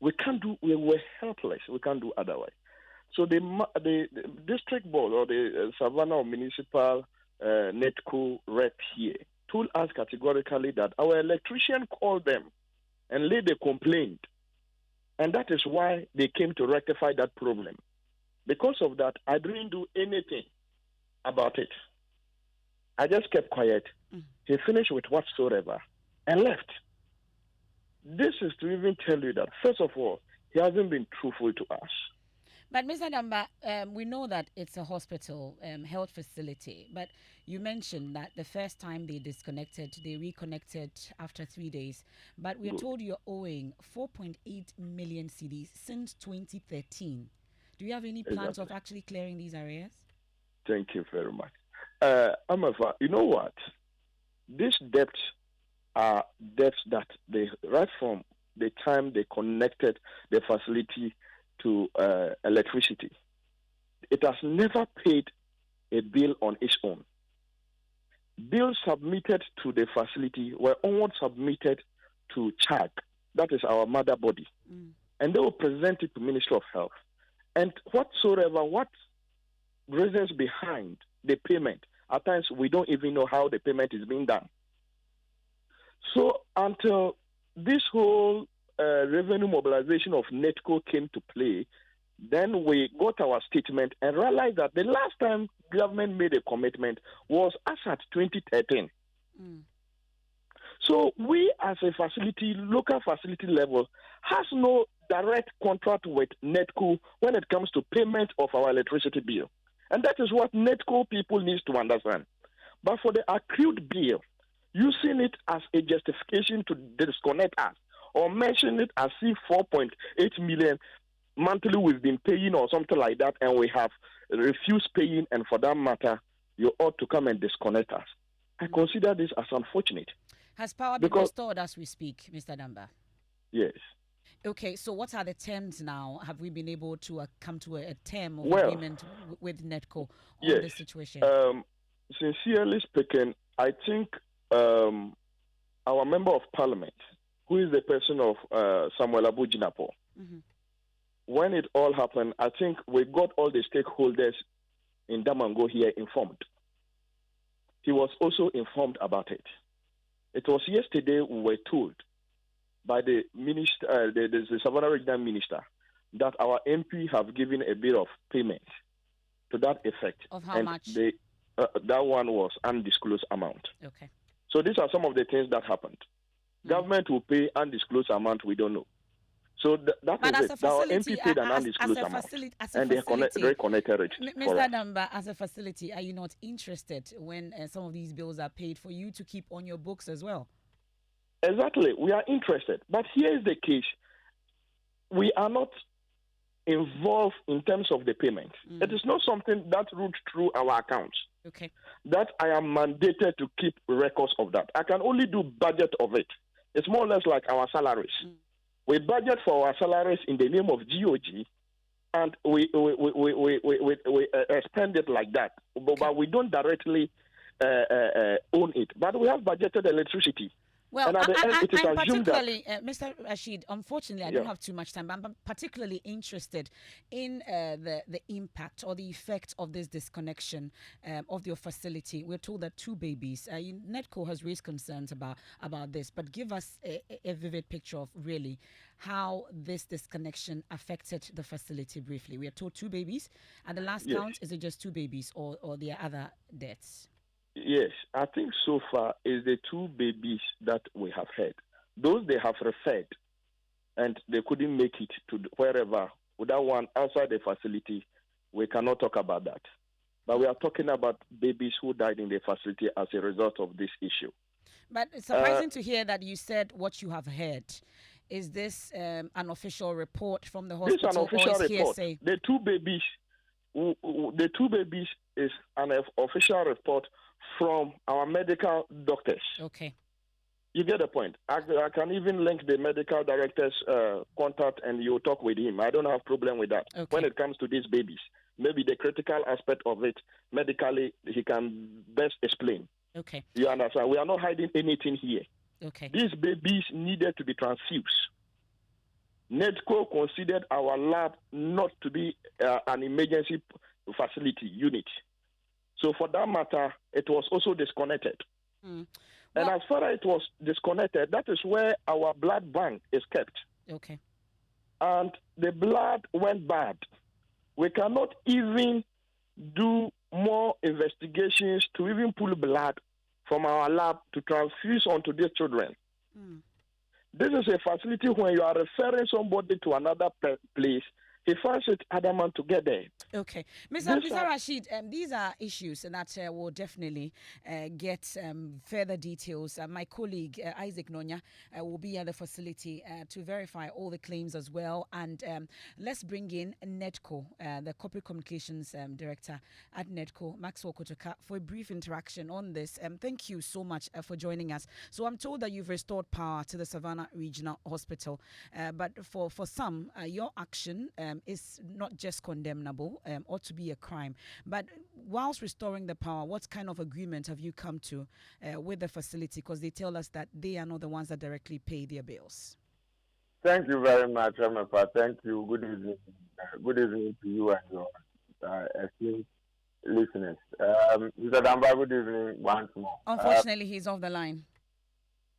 We were helpless. We can't do otherwise. So the district board or the Savannah Municipal NEDCO rep here told us categorically that our electrician called them and laid a complaint. And that is why they came to rectify that problem. Because of that, I didn't do anything about it. I just kept quiet. He finished with whatsoever and left. This is to even tell you that, first of all, he hasn't been truthful to us.
But Mr. Damba, we know that it's a hospital, health facility. But you mentioned that the first time they disconnected, they reconnected after 3 days. But we're told you're owing 4.8 million cedis since 2013. Do you have any plans of actually clearing these areas?
Thank you very much. Amafa, you know what? These debts are debts that they, right from the time they connected the facility to electricity, it has never paid a bill on its own. Bills submitted to the facility were only submitted
to CHAG, that is our mother body, and they will present it to Ministry of Health. And what reasons behind the payment, at times we don't even know how the payment is being done. So until this whole revenue mobilization of NETCO came to play, then we got our statement and realized that the last time government made a commitment was as at 2013. So we as a facility, local facility level, has no direct contract with NETCO when it comes to payment of our electricity bill. And that is what NETCO people need to understand. But for the accrued bill, using it as a justification to disconnect us or mention it as if 4.8 million monthly we've been paying or something like that, and we have refused paying, and for that matter, you ought to come and disconnect us. I consider this as unfortunate.
Has power been restored as we speak, Mr. Damba?
Yes.
Okay, so what are the terms now? Have we been able to come to a term of agreement with NETCO on this situation?
Sincerely speaking, I think our Member of Parliament, who is the person of Samuel Abu Jinapo, when it all happened, I think we got all the stakeholders in Damongo here informed. He was also informed about it. It was yesterday we were told by the minister, the Savannah Regional Minister, that our MP have given a bit of payment to that effect.
Of how much?
That one was undisclosed amount.
Okay.
So these are some of the things that happened. Government will pay undisclosed amount, we don't know. So that is it. Our MP paid an undisclosed amount, and they reconnected it.
Mr. Damba, as a facility, are you not interested when some of these bills are paid for you to keep on your books as well?
Exactly. We are interested. But here is the case. We are not involved in terms of the payment. It is not something that routes through our accounts.
Okay.
That I am mandated to keep records of that. I can only do budget of it. It's more or less like our salaries. We budget for our salaries in the name of GOG, and we spend it like that. But we don't directly own it. But we have budgeted electricity.
Well,
and
I'm particularly, Mr. Rashid, unfortunately, I don't have too much time, but I'm particularly interested in the impact or the effect of this disconnection of your facility. We're told that 2 babies, NETCO has raised concerns about this, but give us a vivid picture of really how this disconnection affected the facility briefly. We are told 2 babies. At the last count, is it just 2 babies or there are other deaths?
Yes, I think so far is the 2 babies that we have had. Those they have referred, and they couldn't make it to wherever. Without one outside the facility, we cannot talk about that. But we are talking about babies who died in the facility as a result of this issue.
But it's surprising to hear that you said what you have heard. Is this an official report from the hospital?
This is an official
or is
report.
hearsay?
The 2 babies is an official report from our medical doctors.
Okay.
You get the point. I can even link the medical director's contact and you talk with him. I don't have problem with that.
Okay.
When it comes to these babies, maybe the critical aspect of it, medically, he can best explain.
Okay.
You understand? We are not hiding anything here.
Okay.
These babies needed to be transfused. NETCO considered our lab not to be an emergency facility unit. So for that matter, it was also disconnected. And as far as it was disconnected, that is where our blood bank is kept.
Okay.
And the blood went bad. We cannot even do more investigations to even pull blood from our lab to transfuse onto these children. This is a facility when you are referring somebody to another place, he finds it adamant to get there.
Okay. Mr. Rashid, these are issues that will definitely get further details. My colleague, Isaac Nonya, will be at the facility to verify all the claims as well. And let's bring in NETCO, the Corporate Communications Director at NETCO, Maxwell Kotoka, for a brief interaction on this. Thank you so much for joining us. So I'm told that you've restored power to the Savannah Regional Hospital. But for some, your action is not just condemnable, ought to be a crime. But whilst restoring the power, what kind of agreement have you come to with the facility? Because they tell us that they are not the ones that directly pay their bills.
Thank you very much, Amafa. Thank you. Good evening. Good evening to you and your esteemed listeners. Mr. Damba, good evening once more.
Unfortunately, he's off the line.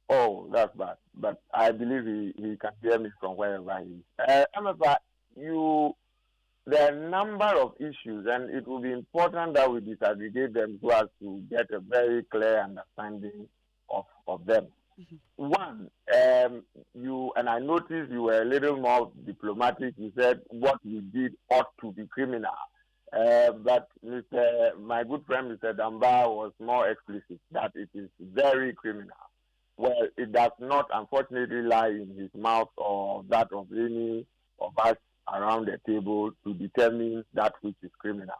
Oh, that's bad. But I believe he can hear me from wherever he is. Amafa, there are a number of issues, and it will be important that we disaggregate them so as to get a very clear understanding of them. One, and I noticed you were a little more diplomatic. You said what we did ought to be criminal. But my good friend Mr. Damba was more explicit that it is very criminal. Well, it does not, unfortunately, lie in his mouth or that of any of us around the table to determine that which is criminal.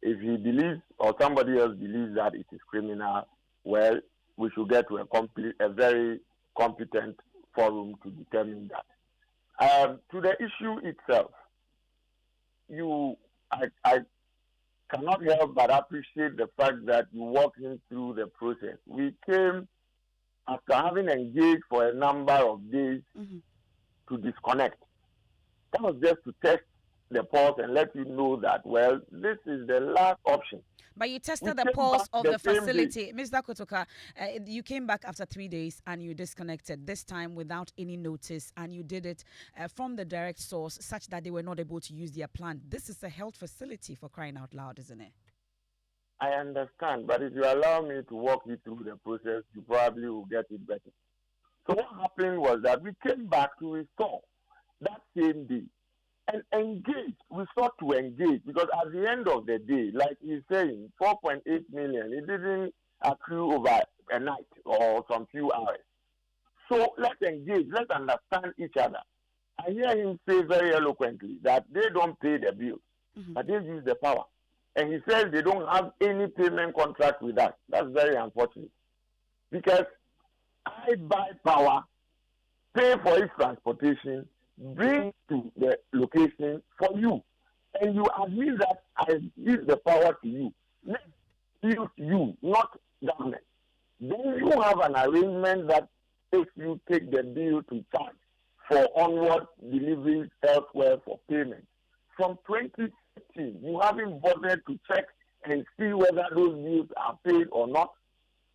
If he believes or somebody else believes that it is criminal, well, we should get to a very competent forum to determine that. To the issue itself, I cannot help but appreciate the fact that you walked him through the process. We came after having engaged for a number of days to disconnect. That was just to test the pulse and let you know that, well, this is the last option.
But you tested the pulse of the facility. Mr. Kotoka, you came back after 3 days and you disconnected, this time without any notice, and you did it from the direct source such that they were not able to use their plant. This is a health facility, for crying out loud, isn't it?
I understand, but if you allow me to walk you through the process, you probably will get it better. So what happened was that we came back to restore that same day and engage. We sought to engage because at the end of the day, like he's saying, 4.8 million, it didn't accrue over a night or some few hours. So let's engage, let's understand each other. I hear him say very eloquently that they don't pay the bills, but they use the power. And he says they don't have any payment contract with us. That's very unfortunate. Because I buy power, pay for its transportation, bring to the location for you. And you admit that I give the power to you. Let's use you, not government. Then you have an arrangement that takes you take the bill to charge for onward deliveries elsewhere for payment. From 2015, you haven't bothered to check and see whether those bills are paid or not.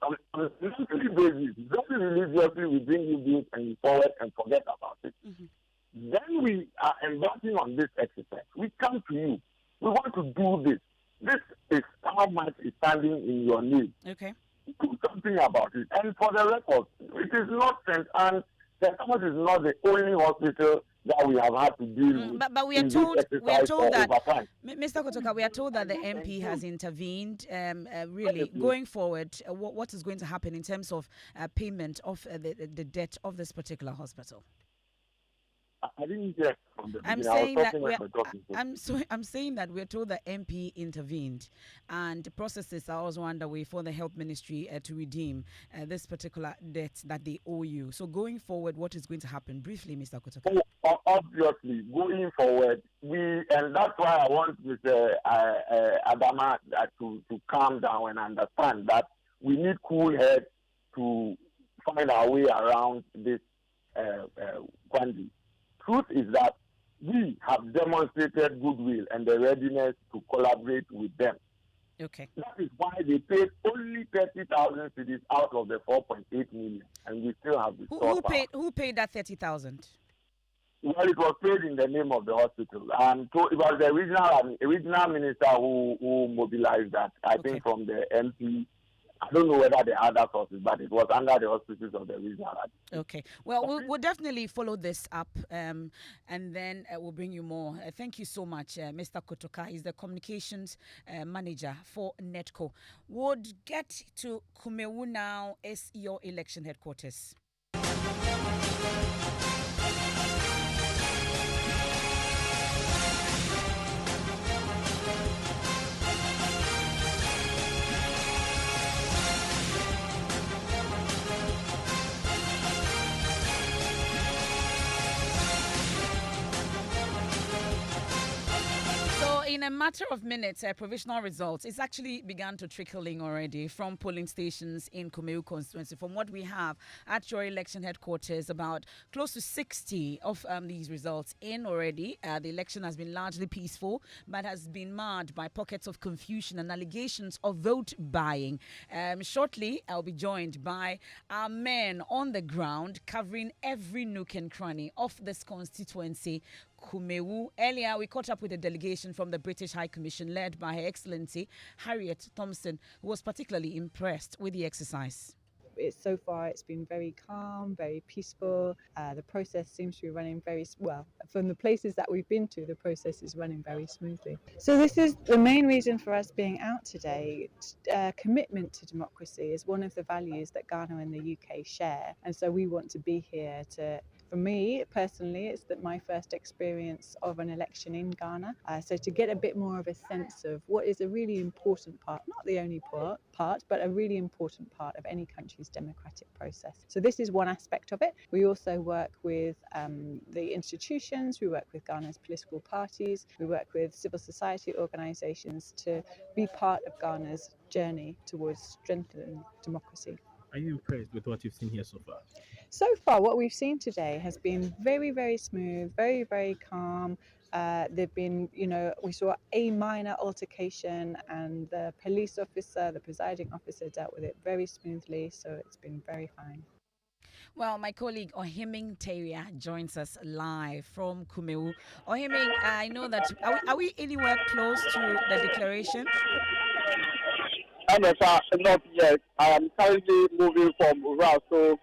On a monthly basis, very religiously, we bring you bills and you forward and forget about it. Then we are embarking on this exercise. We come to you. We want to do this. This is how much is standing in your need.
Okay.
Do something about it. And for the record, it is not St. Anne's. St. Anne's is not the only hospital that we have had to deal with.
But we are told that, Mr. Kotoka, we are told that the MP has intervened. Really, going forward, what is going to happen in terms of payment of the debt of this particular hospital?
I didn't get from the
I'm saying that we're told the MP intervened, and the processes are also underway for the health ministry to redeem this particular debt that they owe you. So going forward, what is going to happen? Briefly, Mr. Kotoka.
Obviously, going forward, and that's why I want Mr. Adama to calm down and understand that we need cool heads to find our way around this quandary. Truth is that we have demonstrated goodwill and the readiness to collaborate with them.
Okay.
That is why they paid only 30,000 cedis out of the 4.8 million, and we still have the
Who paid that 30,000?
Well, it was paid in the name of the hospital, and so it was the regional minister who mobilized that. I think from the MP. I don't know whether the other sources, but it was under the auspices of the regional.
Okay. Well, we'll definitely follow this up, and then we'll bring you more. Thank you so much, Mr. Kotoka. He's the communications manager for NETCO. Would get to Kumewu now as your election headquarters. a matter of minutes, provisional results, it's actually begun to trickle in already from polling stations in Kumewu constituency. From what we have at your election headquarters, about close to 60 of these results in already. The election has been largely peaceful, but has been marred by pockets of confusion and allegations of vote buying. Shortly, I'll be joined by our men on the ground covering every nook and cranny of this constituency, Kumewu. Earlier, we caught up with a delegation from the British High Commission led by Her Excellency Harriet Thompson, who was particularly impressed with the exercise.
So far, it's been very calm, very peaceful. The process seems to be running very well. From the places that we've been to, the process is running very smoothly. So this is the main reason for us being out today. Commitment to democracy is one of the values that Ghana and the UK share. And so we want to be here to... For me, personally, it's my first experience of an election in Ghana. So to get a bit more of a sense of what is a really important part, not the only part, but a really important part of any country's democratic process. So this is one aspect of it. We also work with the institutions, we work with Ghana's political parties, we work with civil society organizations to be part of Ghana's journey towards strengthening democracy.
Are you impressed with what you've seen here so far?
So far, what we've seen today has been very, very smooth, very, very calm. There've been, we saw a minor altercation and the police officer, the presiding officer, dealt with it very smoothly. So it's been very fine.
Well, my colleague Ohiming Teria joins us live from Kumewu. Ohiming, I know that, are we anywhere close to the declaration?
Not yet. I am currently moving from Uraso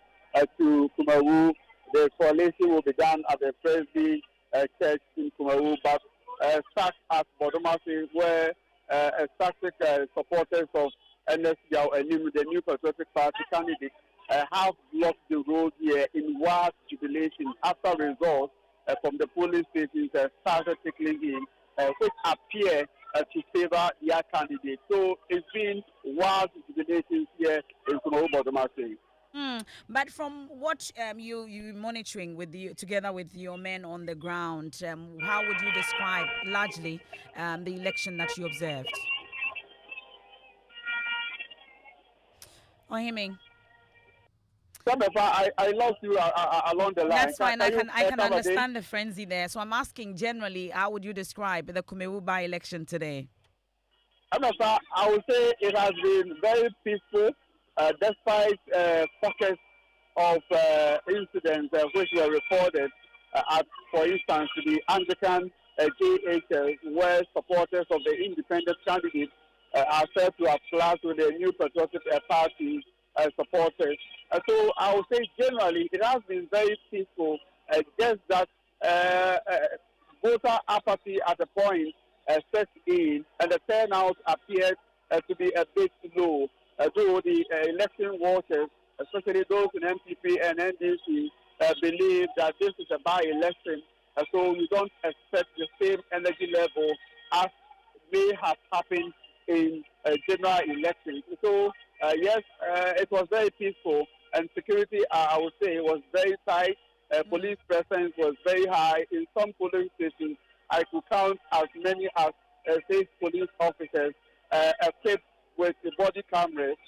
to Kumewu. The coalition will be done at the Presby Church in Kumewu, but such as Bodomasi, where static supporters of NSGAO and the new Patriotic Party candidate have blocked the road here in wild jubilation after results from the polling stations started trickling in, which appear to favor their candidate. So it's been wild jubilation here in Kumewu Bodomasi.
But from what you monitoring together with your men on the ground, how would you describe largely the election that you observed? Ohiming.
I lost you along the line.
That's fine. I can understand the frenzy there. So I'm asking generally, how would you describe the Kumewu by-election today?
I would say it has been very peaceful, despite pockets of incidents which were reported for instance, to the Anglican JHS, where supporters of the independent candidate are said to have clashed with the new Patriotic Party supporters. So I would say generally it has been very peaceful, just that voter apathy at the point set in, and the turnout appeared to be a bit low. Though the election watchers, especially those in MPP and NDC, believe that this is a by-election, so we don't expect the same energy level as may have happened in general elections. So yes, it was very peaceful, and security, I would say, was very tight. Police presence was very high. In some polling stations, I could count as many as 6 police officers equipped with the body cameras.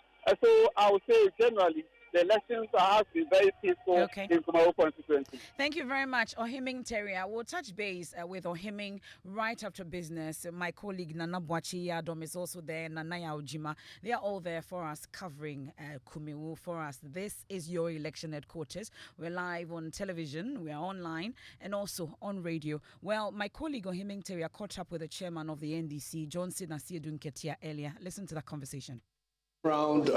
So I would say generally the elections have been very peaceful in Kumewu constituency.
Thank you very much, Ohiming Teria. We'll touch base with Ohiming right after business. My colleague Nana Boachi Yadom is also there, Nanaya Ojima. They are all there for us, covering Kumewu for us. This is your election headquarters. We're live on television, we are online, and also on radio. Well, my colleague Ohiming Teria caught up with the chairman of the NDC, Johnson Asiedu Nketia, earlier. Listen to that conversation.
Around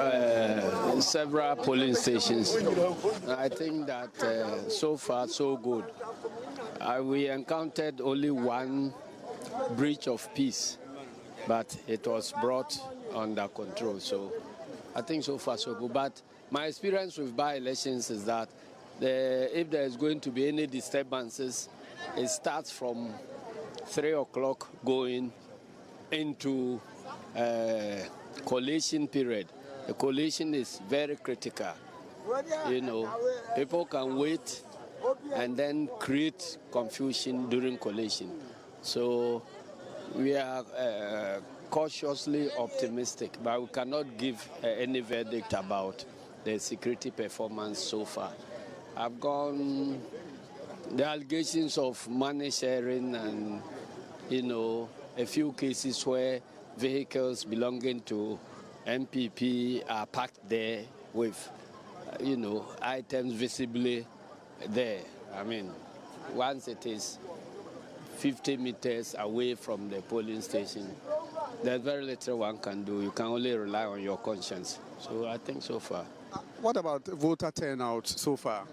several polling stations. I think that so far so good. We encountered only one breach of peace, but it was brought under control. So I think so far so good. But my experience with by-elections is that if there is going to be any disturbances, it starts from 3 o'clock going into collation period. The collation is very critical. People can wait and then create confusion during collation. So we are cautiously optimistic, but we cannot give any verdict about the security performance so far. I've gone the allegations of money sharing and, a few cases where vehicles belonging to MPP are parked there with, items visibly there. I mean, once it is 50 meters away from the polling station, there's very little one can do. You can only rely on your conscience. So I think so far.
What about voter turnout so far?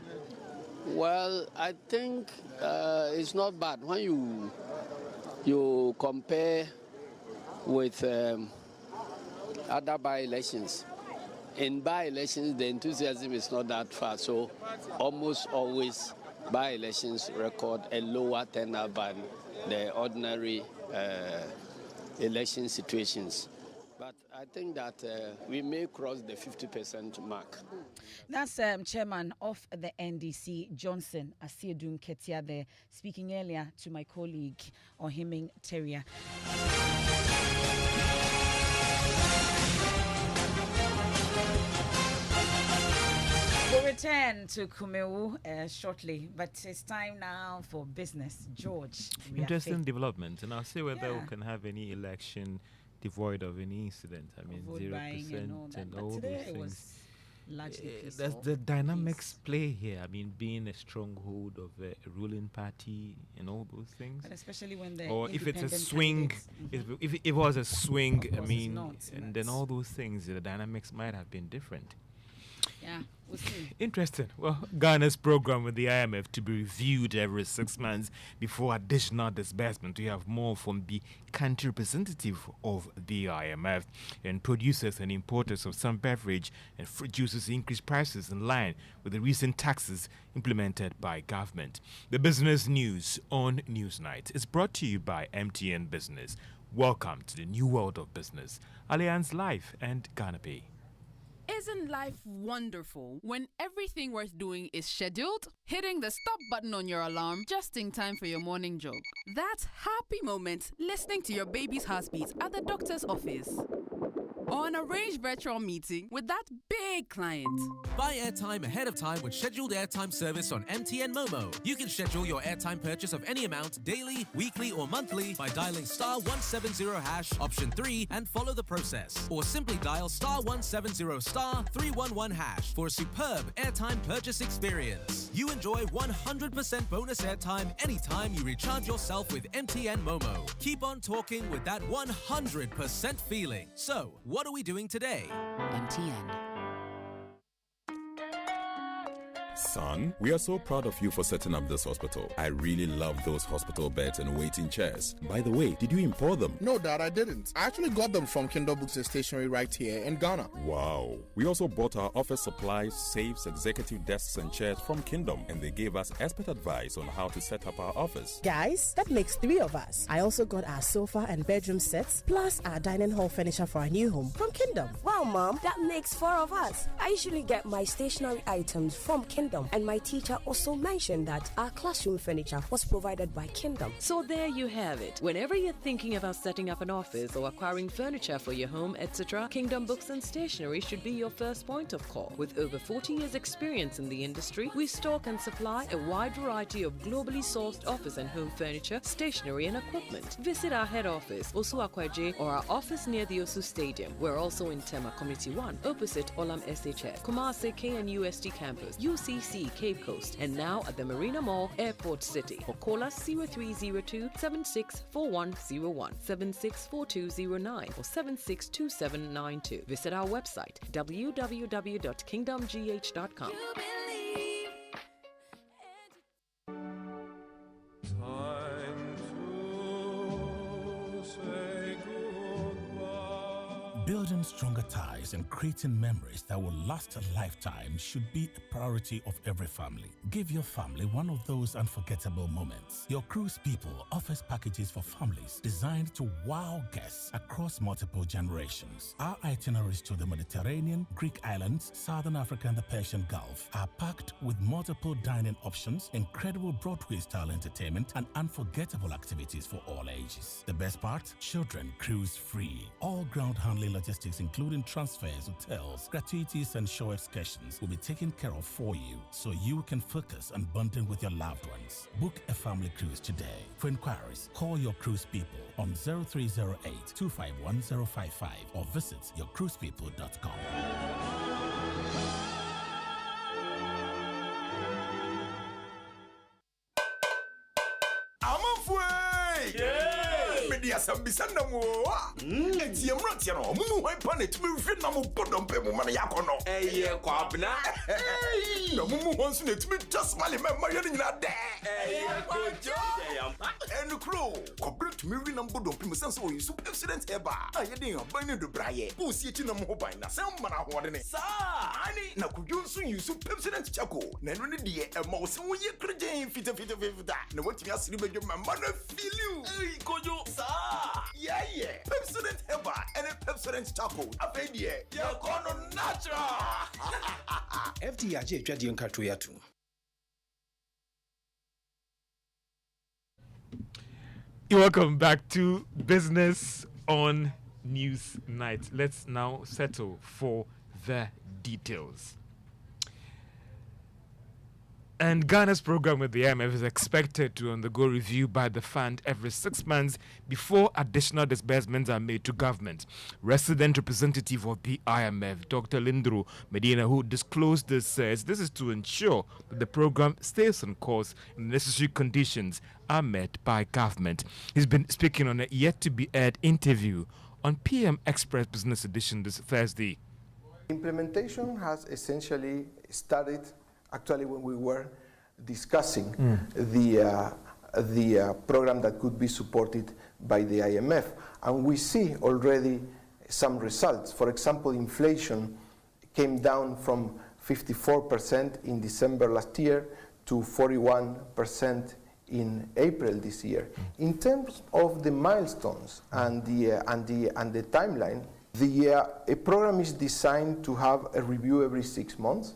Well, I think it's not bad. When you compare with other by-elections, in by-elections, the enthusiasm is not that far. So almost always by-elections record a lower turnout than the ordinary election situations. But I think that we may cross the 50% mark.
That's Chairman of the NDC, Johnson Asiedun Ketia, there, speaking earlier to my colleague, Ohiming Teria. We'll return to Kumewu shortly, but it's time now for business. George.
Interesting development, and I'll see whether we can have any election devoid of any incident. I mean, 0% and all those things. That's the dynamics play here. I mean, being a stronghold of a ruling party and all those things.
But especially when the
or if it's a swing, if it was a swing, I mean, and then all those things, the dynamics might have been different.
Yeah, we'll see.
Interesting. Well, Ghana's program with the IMF to be reviewed every 6 months before additional disbursement. We have more from the country representative of the IMF. And producers and importers of some beverage and fruit juices increase prices in line with the recent taxes implemented by government. The business news on Newsnight is brought to you by MTN Business. Welcome to the new world of business. Allianz Life and Ghana Pay.
Isn't life wonderful when everything worth doing is scheduled? Hitting the stop button on your alarm just in time for your morning jog. That happy moment listening to your baby's heartbeat at the doctor's office. Or an arranged virtual meeting with that big client.
Buy airtime ahead of time with scheduled airtime service on MTN Momo. You can schedule your airtime purchase of any amount daily, weekly, or monthly by dialing *170# option 3 and follow the process. Or simply dial *170*311# for a superb airtime purchase experience. You enjoy 100% bonus airtime anytime you recharge yourself with MTN Momo. Keep on talking with that 100% feeling. So, what are we doing today?
MTN.
Son, we are so proud of you for setting up this hospital. I really love those hospital beds and waiting chairs. By the way, did you import them?
No, Dad, I didn't. I actually got them from Kindle Books and Stationery right here in Ghana.
Wow. We also bought our office supplies, safes, executive desks and chairs from Kingdom, and they gave us expert advice on how to set up our office.
Guys, that makes 3 of us. I also got our sofa and bedroom sets, plus our dining hall furniture for our new home from Kingdom.
Wow, Mom, that makes 4 of us. I usually get my stationery items from Kingdom. And my teacher also mentioned that our classroom furniture was provided by Kingdom.
So there you have it. Whenever you're thinking about setting up an office or acquiring furniture for your home, etc., Kingdom Books and Stationery should be your first point of call. With over 40 years experience in the industry, we stock and supply a wide variety of globally sourced office and home furniture, stationery and equipment. Visit our head office, Osu Akwaje, or our office near the Osu Stadium. We're also in Tema Community 1, opposite Olam SHS, Kumasi KNUST campus, UCC Cape Coast, and now at the Marina Mall, Airport City. Or call us 0302 764101, 764209, or 762792. Visit our website www.kingdomgh.com.
Building stronger
prioritize and creating memories that will last a lifetime should be a priority of every family. Give your family one of those unforgettable moments. Your cruise people offers packages for families designed to wow guests across multiple generations. Our itineraries to the Mediterranean, Greek islands, Southern Africa and the Persian Gulf are packed with multiple dining options, incredible Broadway-style entertainment and unforgettable activities for all ages. The best part? Children cruise free. All ground handling logistics including transfers, hotels, gratuities and show excursions will be taken care of for you so you can focus on bonding with your loved ones. Book a family cruise today. For inquiries, call your cruise people on 0308 251 055 or visit yourcruisepeople.com.
Media Sambisanda Moa. It's your Mratiano, Mumu, Panet, Mumu, Podom, Pemman Yakono. Eh, Quabna. No, Mumu wants me to be just my member in that day. And the crew, corporate Mirin and Bodom Pimus, so you super accident ever. I didn't have Bunny de Braille, who see it in a mobile, some man I want it. Sir, I now could you soon use super accident Chaco, Nenry dear, a mouse, and we could fit of that. No, what you ask you, my mother feel you. Could you, sir? Yeah. Pepsodent ever and a Pepsodent charcoal. A baby, you're gonna natural.
FDIJ Jadion Katuyatu.
Welcome back to Business on News Night. Let's now settle for the details. And Ghana's program with the IMF is expected to undergo review by the fund every 6 months before additional disbursements are made to government. Resident representative of the IMF, Dr. Lindro Medina, who disclosed this, says this is to ensure that the program stays on course and the necessary conditions are met by government. He's been speaking on a yet-to-be-aired interview on PM Express Business Edition this Thursday.
Implementation has essentially started actually when we were discussing the program that could be supported by the IMF. And we see already some results. For example, inflation came down from 54% in December last year to 41% in April this year. In terms of the milestones and the timeline, a program is designed to have a review every 6 months.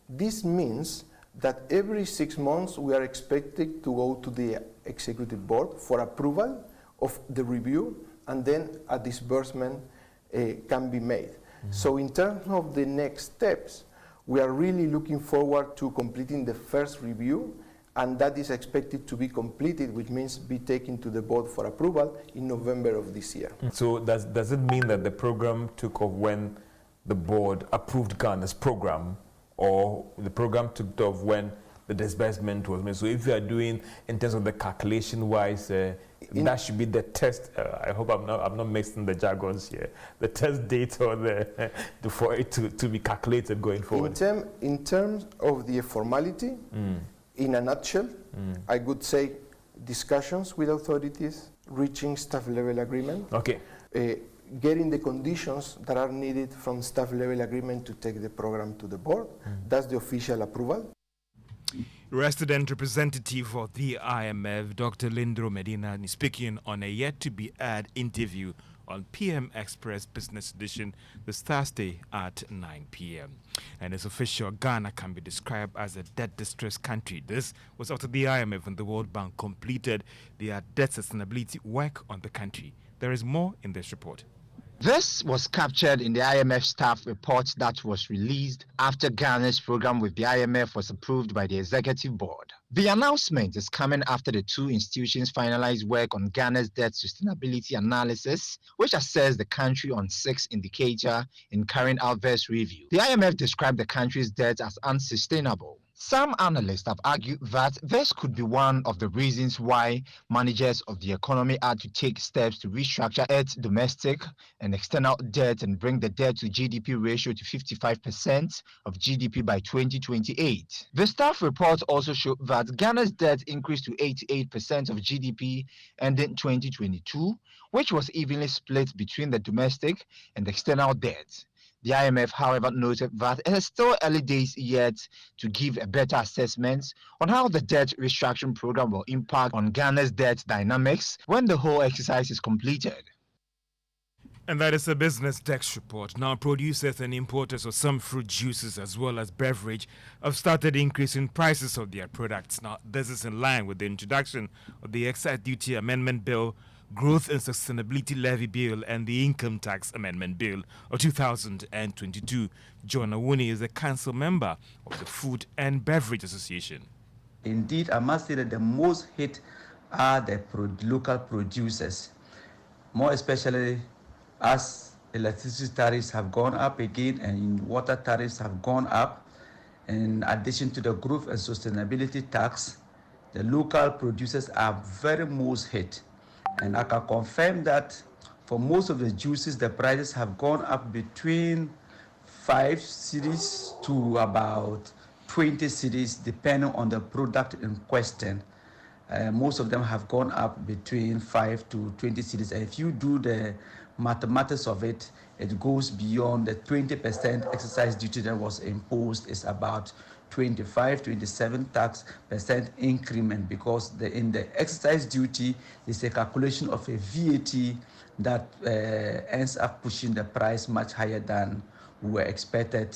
This means that every 6 months we are expected to go to the executive board for approval of the review, and then a disbursement can be made. So in terms of the next steps, we are really looking forward to completing the first review, and that is expected to be completed, which means be taken to the board for approval in November of this year.
So does it mean that the program took off when the board approved Ghana's program, or the program took off when the disbursement was made? So if you are doing in terms of the calculation wise, that should be the test. I hope I'm not mixing the jargons here. The test date or for it to be calculated going forward.
In terms of the formality, in a nutshell, I would say discussions with authorities, reaching staff level agreement.
Okay.
Getting the conditions that are needed from staff level agreement to take the program to the board. That's the official approval.
Resident representative of the IMF, Dr. Lindro Medina, is speaking on a yet-to-be-aired interview on PM Express Business Edition this Thursday at 9 p.m. And it's official, Ghana can be described as a debt-distressed country. This was after the IMF and the World Bank completed their debt sustainability work on the country. There is more in this report.
This was captured in the IMF staff report that was released after Ghana's program with the IMF was approved by the executive board. The announcement is coming after the two institutions finalized work on Ghana's debt sustainability analysis, which assessed the country on 6 indicators in current adverse review. The IMF described the country's debt as unsustainable. Some analysts have argued that this could be one of the reasons why managers of the economy had to take steps to restructure its domestic and external debt and bring the debt to GDP ratio to 55% of GDP by 2028. The staff report also showed that Ghana's debt increased to 88% of GDP ending 2022, which was evenly split between the domestic and external debt. The IMF, however, noted that it is still early days yet to give a better assessment on how the debt restructuring program will impact on Ghana's debt dynamics when the whole exercise is completed.
And that is a Business Desk report. Now, producers and importers of some fruit juices as well as beverage have started increasing prices of their products. Now, this is in line with the introduction of the Excise Duty Amendment Bill, Growth and Sustainability Levy Bill, and the Income Tax Amendment Bill of 2022. John Awuni is a council member of the Food and Beverage Association.
Indeed, I must say that the most hit are the local producers, more especially as electricity tariffs have gone up again and water tariffs have gone up. In addition to the growth and sustainability tax, the local producers are very most hit. And I can confirm that for most of the juices, the prices have gone up between 5 cedis to about 20 cedis, depending on the product in question. Most of them have gone up between 5 to 20 cedis. And if you do the mathematics of it, it goes beyond the 20% excise duty that was imposed. Is about 25-27 tax% increment, because in the excise duty is a calculation of a VAT that ends up pushing the price much higher than we were expecting.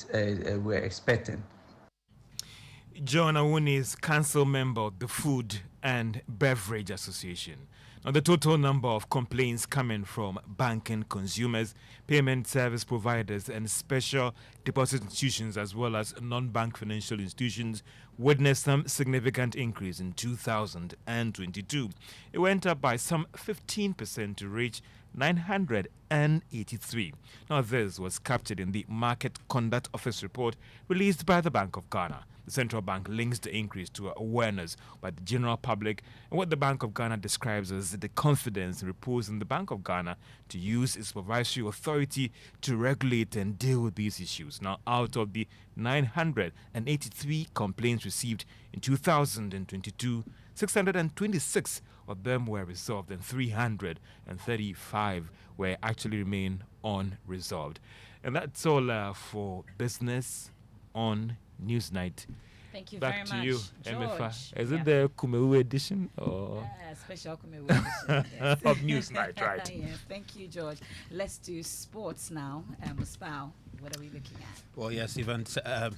John Awuni is council member of the Food and Beverage Association. Now, the total number of complaints coming from banking consumers, payment service providers, and special deposit institutions, as well as non-bank financial institutions, witnessed some significant increase in 2022. It went up by some 15% to reach 983. Now, this was captured in the Market Conduct Office report released by the Bank of Ghana. The central bank links the increase to awareness by the general public and what the Bank of Ghana describes as the confidence reposed in the Bank of Ghana to use its supervisory authority to regulate and deal with these issues. Now, out of the 983 complaints received in 2022, 626 of them were resolved and 335 were actually remain unresolved. And that's all for Business on Newsnight.
Thank you
Back
very
to
much,
you,
George.
MFA. Is it the Kumewu edition or
special Kumewu edition yes.
of Newsnight, right?
Yes, thank you, George. Let's do sports now. Spao, what are we looking at?
Well, yes, even MFA.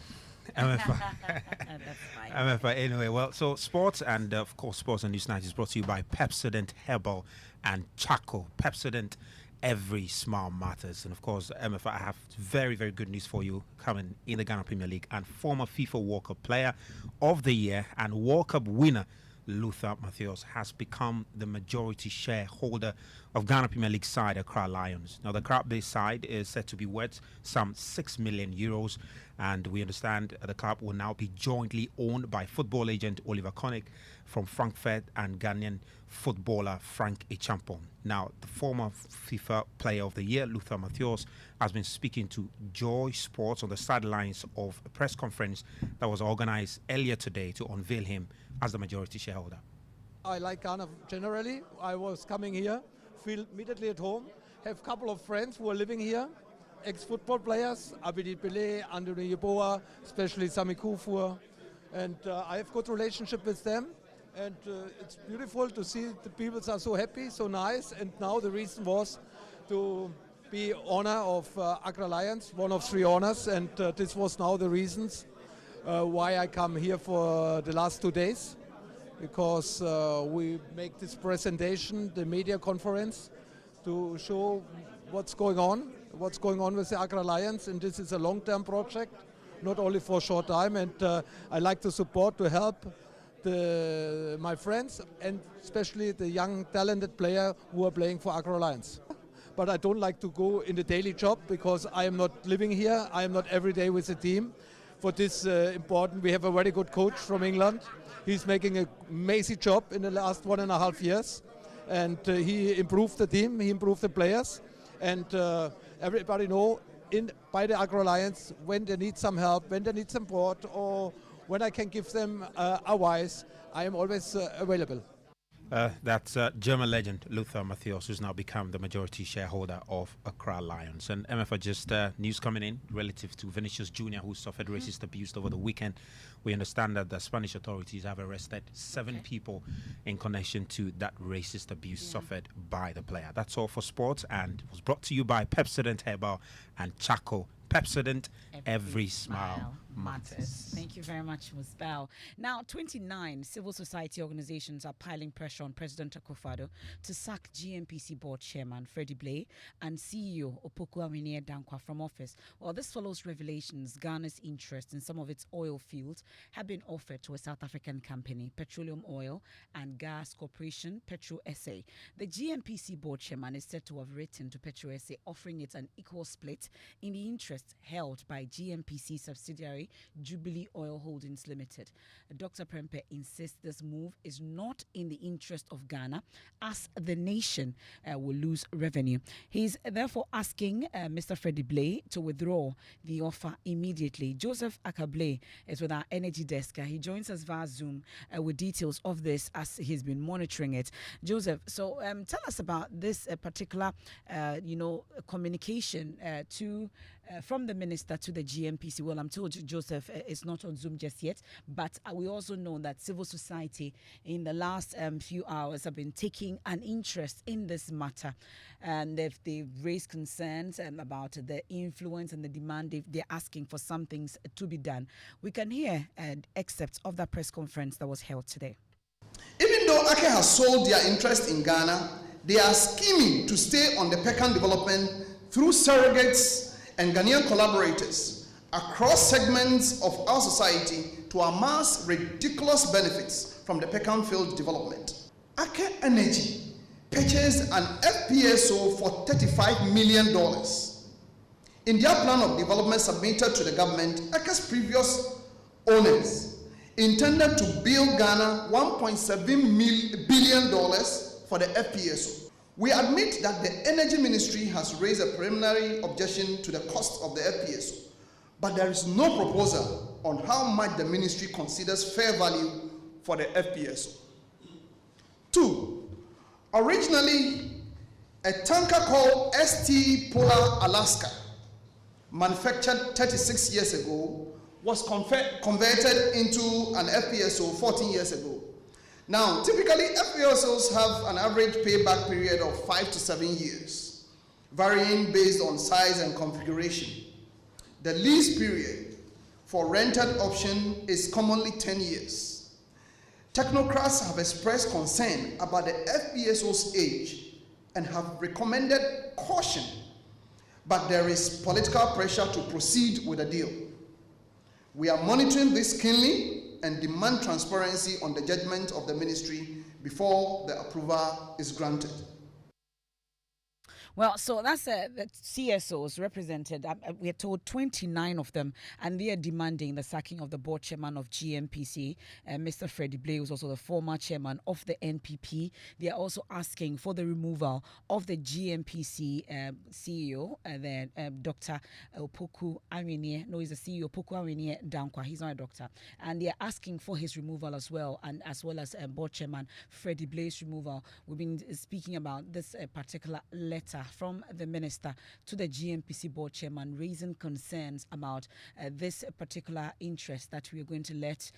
That's fine.
MFA, anyway. Well, so sports and, of course, Sports on Newsnight is brought to you by Pepsodent Herbal and Charcoal. Pepsodent, every smile matters. And of course, MFA, I have very, very good news for you coming in the Ghana Premier League. And former FIFA World Cup Player of the Year and World Cup winner Luther Matthews has become the majority shareholder of Ghana Premier League side Accra Lions. Now, the club-based side is said to be worth some €6 million, and we understand the club will now be jointly owned by football agent Oliver Connick from Frankfurt and Ghanaian footballer Frank Echampong. Now, the former FIFA Player of the Year, Luther Matthews, has been speaking to Joy Sports on the sidelines of a press conference that was organized earlier today to unveil him as the majority shareholder.
I like Ghana generally. I was coming here, feel immediately at home, have a couple of friends who are living here, ex-football players, Abidi Pele, Andoni Yeboah, especially Sami Kufur, and I have good relationship with them. And it's beautiful to see the people are so happy, so nice. And now the reason was to be honor of Accra Lions, one of 3 honors. And this was now the reasons why I come here for the last 2 days. Because we make this presentation, the media conference, to show what's going on with the Accra Lions. And this is a long-term project, not only for a short time. And I like to support, to help my friends, and especially the young talented player who are playing for Accra Lions. But I don't like to go in the daily job because I am not living here. I am not every day with the team. For this important, we have a very good coach from England. He's making an amazing job in the last 1.5 years. And he improved the team, he improved the players. And everybody know by the Accra Lions when they need some help, when they need support, or when I can give them advice, I am always available.
That's German legend Lothar Matthäus, who's now become the majority shareholder of Accra Lions. And MFA, just news coming in relative to Vinicius Jr., who suffered racist abuse over the weekend. We understand that the Spanish authorities have arrested 7 people in connection to that racist abuse suffered by the player. That's all for sports, and was brought to you by Pepsodent Herbal and Chaco. Pepsodent, every smile matters.
Thank you very much, Ms. Bell. Now, 29 civil society organizations are piling pressure on President Akufo-Addo to sack GNPC board chairman Freddie Blay and CEO Opoku Awiniyi Dankwa from office. Well, this follows revelations Ghana's interest in some of its oil fields have been offered to a South African company, Petroleum Oil and Gas Corporation, Petro SA. The GNPC board chairman is said to have written to Petro SA offering it an equal split in the interest held by GNPC subsidiary Jubilee Oil Holdings Limited. Dr. Prempe insists this move is not in the interest of Ghana, as the nation will lose revenue. He's therefore asking Mr. Freddie Blay to withdraw the offer immediately. Joseph Akable is with our energy desk. He joins us via Zoom with details of this as he's been monitoring it. Joseph, so tell us about this particular, communication from the minister to the GNPC. Well, I'm told Joseph is not on Zoom just yet, but we also know that civil society in the last few hours have been taking an interest in this matter, and they've raised concerns about the influence and the demand. They're asking for some things to be done. We can hear excerpts of that press conference that was held today.
Even though AKE has sold their interest in Ghana, they are scheming to stay on the Pecan development through surrogates and Ghanaian collaborators across segments of our society to amass ridiculous benefits from the Pecan field development. AKE Energy purchased an FPSO for $35 million. In their plan of development submitted to the government, AKE's previous owners intended to build Ghana $1.7 billion for the FPSO. We admit that the Energy Ministry has raised a preliminary objection to the cost of the FPSO, but there is no proposal on how much the ministry considers fair value for the FPSO. 2. Originally, a tanker called ST Polar Alaska, manufactured 36 years ago, was converted into an FPSO 14 years ago. Now, typically, FPSOs have an average payback period of 5 to 7 years, varying based on size and configuration. The lease period for rented option is commonly 10 years. Technocrats have expressed concern about the FPSO's age and have recommended caution, but there is political pressure to proceed with the deal. We are monitoring this keenly and demand transparency on the judgment of the ministry before the approval is granted.
Well, so that's the CSOs represented. We are told 29 of them, and they are demanding the sacking of the board chairman of GNPC. Mr. Freddie Blay was also the former chairman of the NPP. They are also asking for the removal of the GNPC CEO, Dr. Opoku Awiniyi. No, he's the CEO, Opoku Awiniyi Dankwa. He's not a doctor. And they are asking for his removal as well, and as well as board chairman Freddie Blay's removal. We've been speaking about this particular letter from the minister to the GNPC board chairman, raising concerns about this particular interest that we are going to let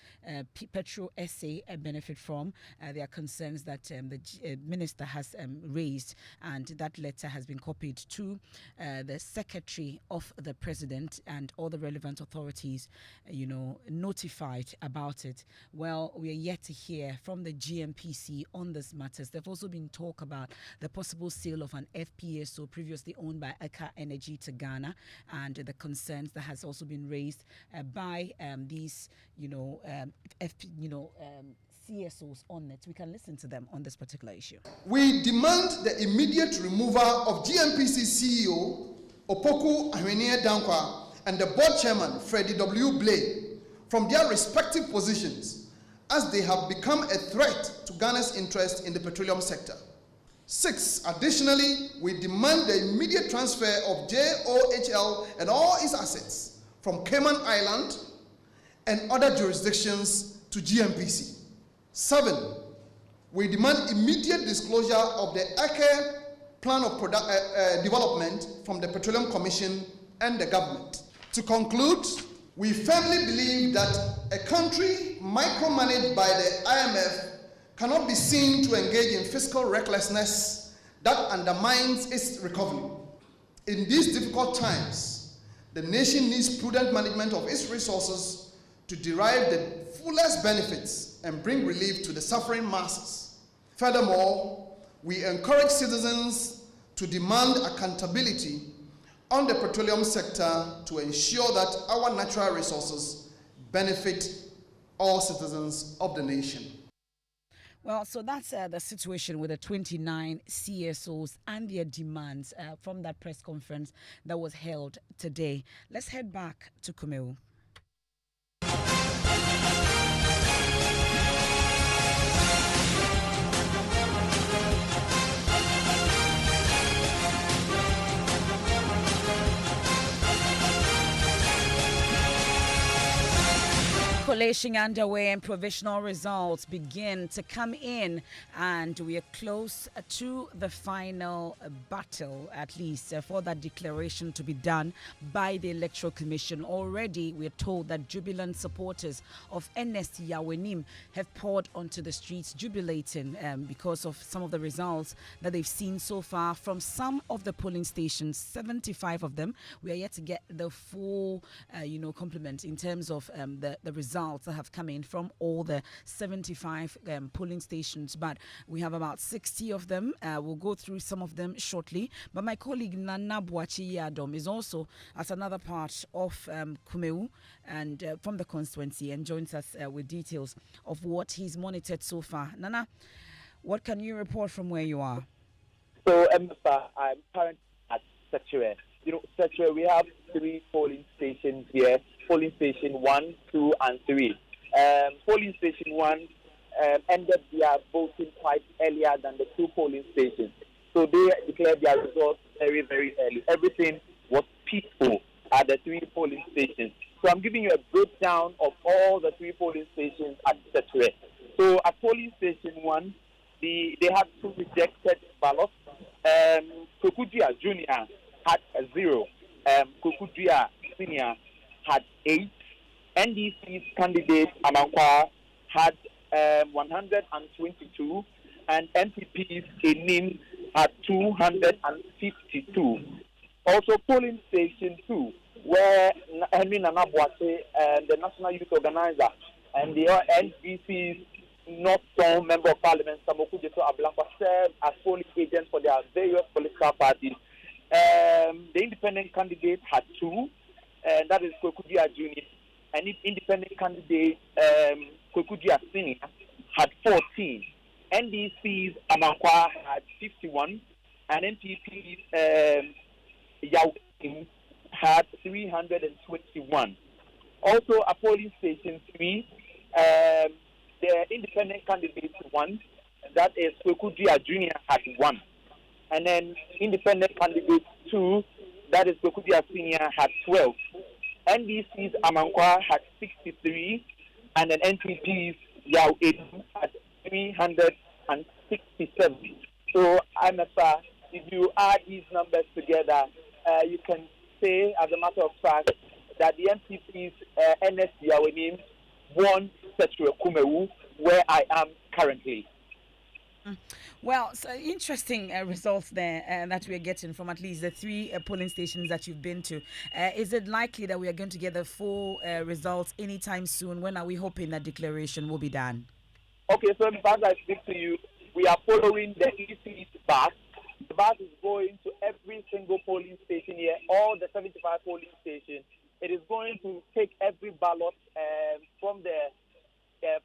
Petro SA benefit from. There are concerns that the minister has raised, and that letter has been copied to the secretary of the president and all the relevant authorities, notified about it. Well, we are yet to hear from the GNPC on this matters. There's also been talk about the possible sale of an FPSO previously owned by AKE Energy to Ghana, and the concerns that has also been raised by these, CSOs on it. We can listen to them on this particular issue.
We demand the immediate removal of GNPC CEO Opoku Awiniyi Dankwa and the board chairman Freddie W. Blay from their respective positions, as they have become a threat to Ghana's interest in the petroleum sector. 6. Additionally, we demand the immediate transfer of JOHL and all its assets from Cayman Island and other jurisdictions to GNPC. 7. We demand immediate disclosure of the Ake plan of development from the Petroleum Commission and the government. To conclude, we firmly believe that a country micromanaged by the IMF cannot be seen to engage in fiscal recklessness that undermines its recovery. In these difficult times, the nation needs prudent management of its resources to derive the fullest benefits and bring relief to the suffering masses. Furthermore, we encourage citizens to demand accountability on the petroleum sector to ensure that our natural resources benefit all citizens of the nation.
Well, so that's the situation with the 29 CSOs and their demands from that press conference that was held today. Let's head back to Kumeu. Collation underway and provisional results begin to come in, and we are close to the final battle, at least for that declaration to be done by the Electoral Commission. Already we are told that jubilant supporters of NS Yawenim have poured onto the streets jubilating because of some of the results that they've seen so far from some of the polling stations, 75 of them. We are yet to get the full complement in terms of the results that have come in from all the 75 polling stations, but we have about 60 of them. We'll go through some of them shortly, but my colleague Nana Boachi Yadom is also at another part of Kumeu and from the constituency, and joins us with details of what he's monitored so far. Nana, what can you report from where you are?
So, I'm currently at Secretary. Secretary, we have 3 polling stations here. Polling station 1, 2, and 3. Polling station 1 ended their voting quite earlier than the 2 polling stations. So they declared their results very, very early. Everything was peaceful at the 3 polling stations. So I'm giving you a breakdown of all the 3 polling stations at Secretary. So at polling station 1, they had 2 rejected ballots. Kokujia Jr. had 0. Kokujia Senior had 8. NDC's candidate Amankwa had 122, and MPP's Enim had 252. Also, polling station 2, where Henry Nana Boache, the National Youth Organizer, and the NDC's North Zone Member of Parliament, Samoku Jeto Ablankwa, served as polling agents for their various political parties. The independent candidate had 2. That is Kokujia Jr. And independent candidate Kokujia Senior had 14. NDC's Amankwa had 51. And NPP's Yao had 321. Also, at polling station 3, the independent candidate 1, that is Kokujia Jr. had 1. And then independent candidate 2, that is Kokujia Senior, had 12. NDC's Amankwa had 63, and then NPP's Yao Edom had 367. So, if you add these numbers together, you can say, as a matter of fact, that the NPP's NS Yawenim won Secretary Kumeu, where I am currently.
Well, so interesting results there that we're getting from at least the 3 polling stations that you've been to. Is it likely that we are going to get the full results anytime soon? When are we hoping that declaration will be done?
Okay, so as I speak to you, we are following the EC's bus. The bus is going to every single polling station here, all the 75 polling stations. It is going to take every ballot from the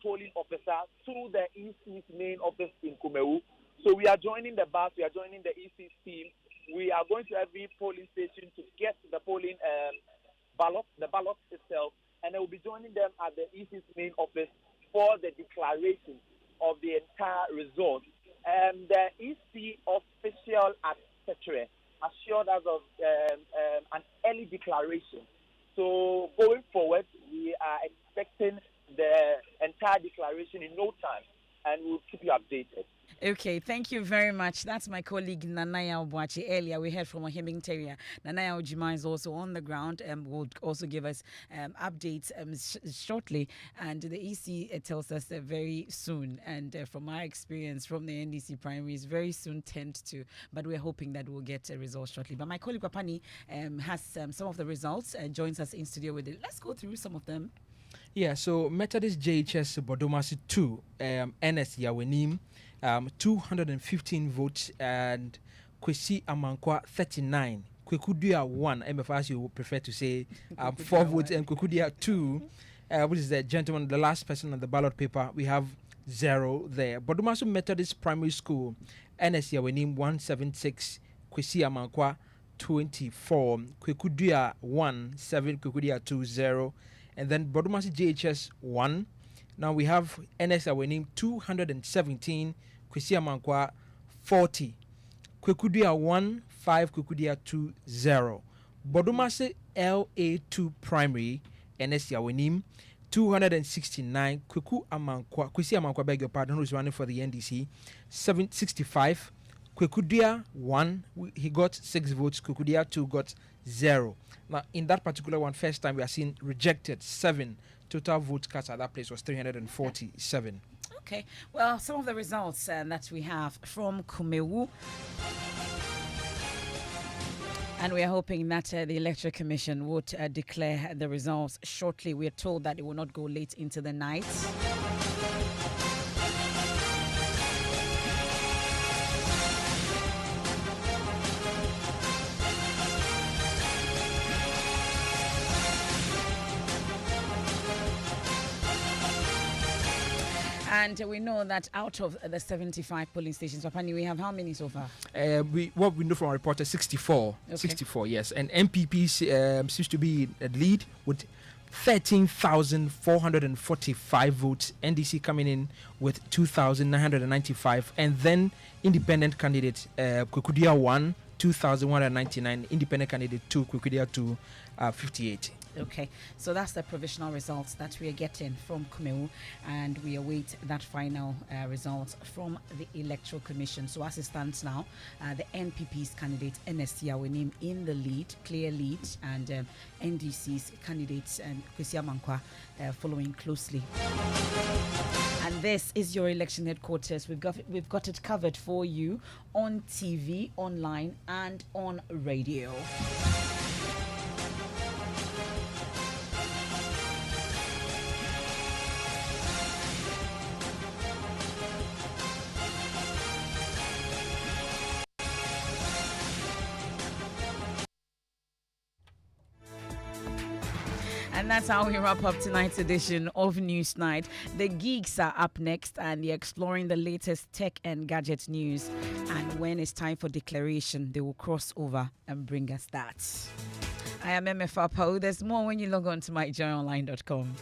polling officer to the EC's main office in Kumeu. So we are joining the bus, we are joining the EC's team. We are going to every polling station to get the polling ballot, the ballot itself, and I will be joining them at the EC's main office for the declaration of the entire result. The EC official at Secretary assured us of an early declaration. So going forward, we are expecting the entire declaration in no time. and we'll keep you updated.
Okay, thank you very much. That's my colleague Nanaya Obuachi. Earlier, we heard from a Heming Terrier. Nanaya Ojima is also on the ground and will also give us updates shortly. And the EC tells us very soon. And from our experience from the NDC primaries, very soon tend to. But we're hoping that we'll get a result shortly. But my colleague Papani has some of the results and joins us in studio with it. Let's go through some of them.
Yeah, so Methodist JHS Bodomasi 2, NS Yawenim. 215 votes, and Kwesi Amankwa 39. Kwekudia 1, MFS you would prefer to say 4 votes, and Kwekudia 2, which is the gentleman, the last person on the ballot paper. We have 0 there. Bodomaso Methodist Primary School, NS Yawenim 176, Kwesi Amankwa 24, Kwekudia 1, 7, Kwekudia 2, 0, and then Bodomasi JHS 1. Now we have NS Yawenim 217, Kwesi Amankwa 40, Kwekudia 1, 5, Kwekudia 2, 0. Bodomasi LA2 Primary, NS Yawenim 269, Kwesi Amankwa, beg your pardon, who's running for the NDC, 65, Kwekudia 1, he got 6 votes, Kwekudia 2 got 0. Now in that particular one, first time we are seeing rejected 7. Total vote cast at that place was 347.
Okay, well, some of the results that we have from Kumewu. And we are hoping that the Electoral Commission would declare the results shortly. We are told that it will not go late into the night. And we know that out of the 75 polling stations, Papani, we have how many so far?
What we know from our reporter, 64.
Okay.
64, yes. And MPP seems to be at lead with 13,445 votes. NDC coming in with 2,995. And then independent candidate, Kwekudia 1, 2,199. Independent candidate 2, Kwekudia 2, 58.
Okay, so that's the provisional results that we are getting from Kumewu, and we await that final results from the Electoral Commission. So as it stands now, the NPP's candidate NS Yawenim in the lead, clear lead, and NDC's candidates Kwesi Amankwa following closely. And this is your election headquarters. We've got it covered for you on TV, online, and on radio. And that's how we wrap up tonight's edition of Newsnight. The geeks are up next, and they're exploring the latest tech and gadget news. And when it's time for declaration, they will cross over and bring us that. I am MFR Poe. There's more when you log on to myjoyonline.com.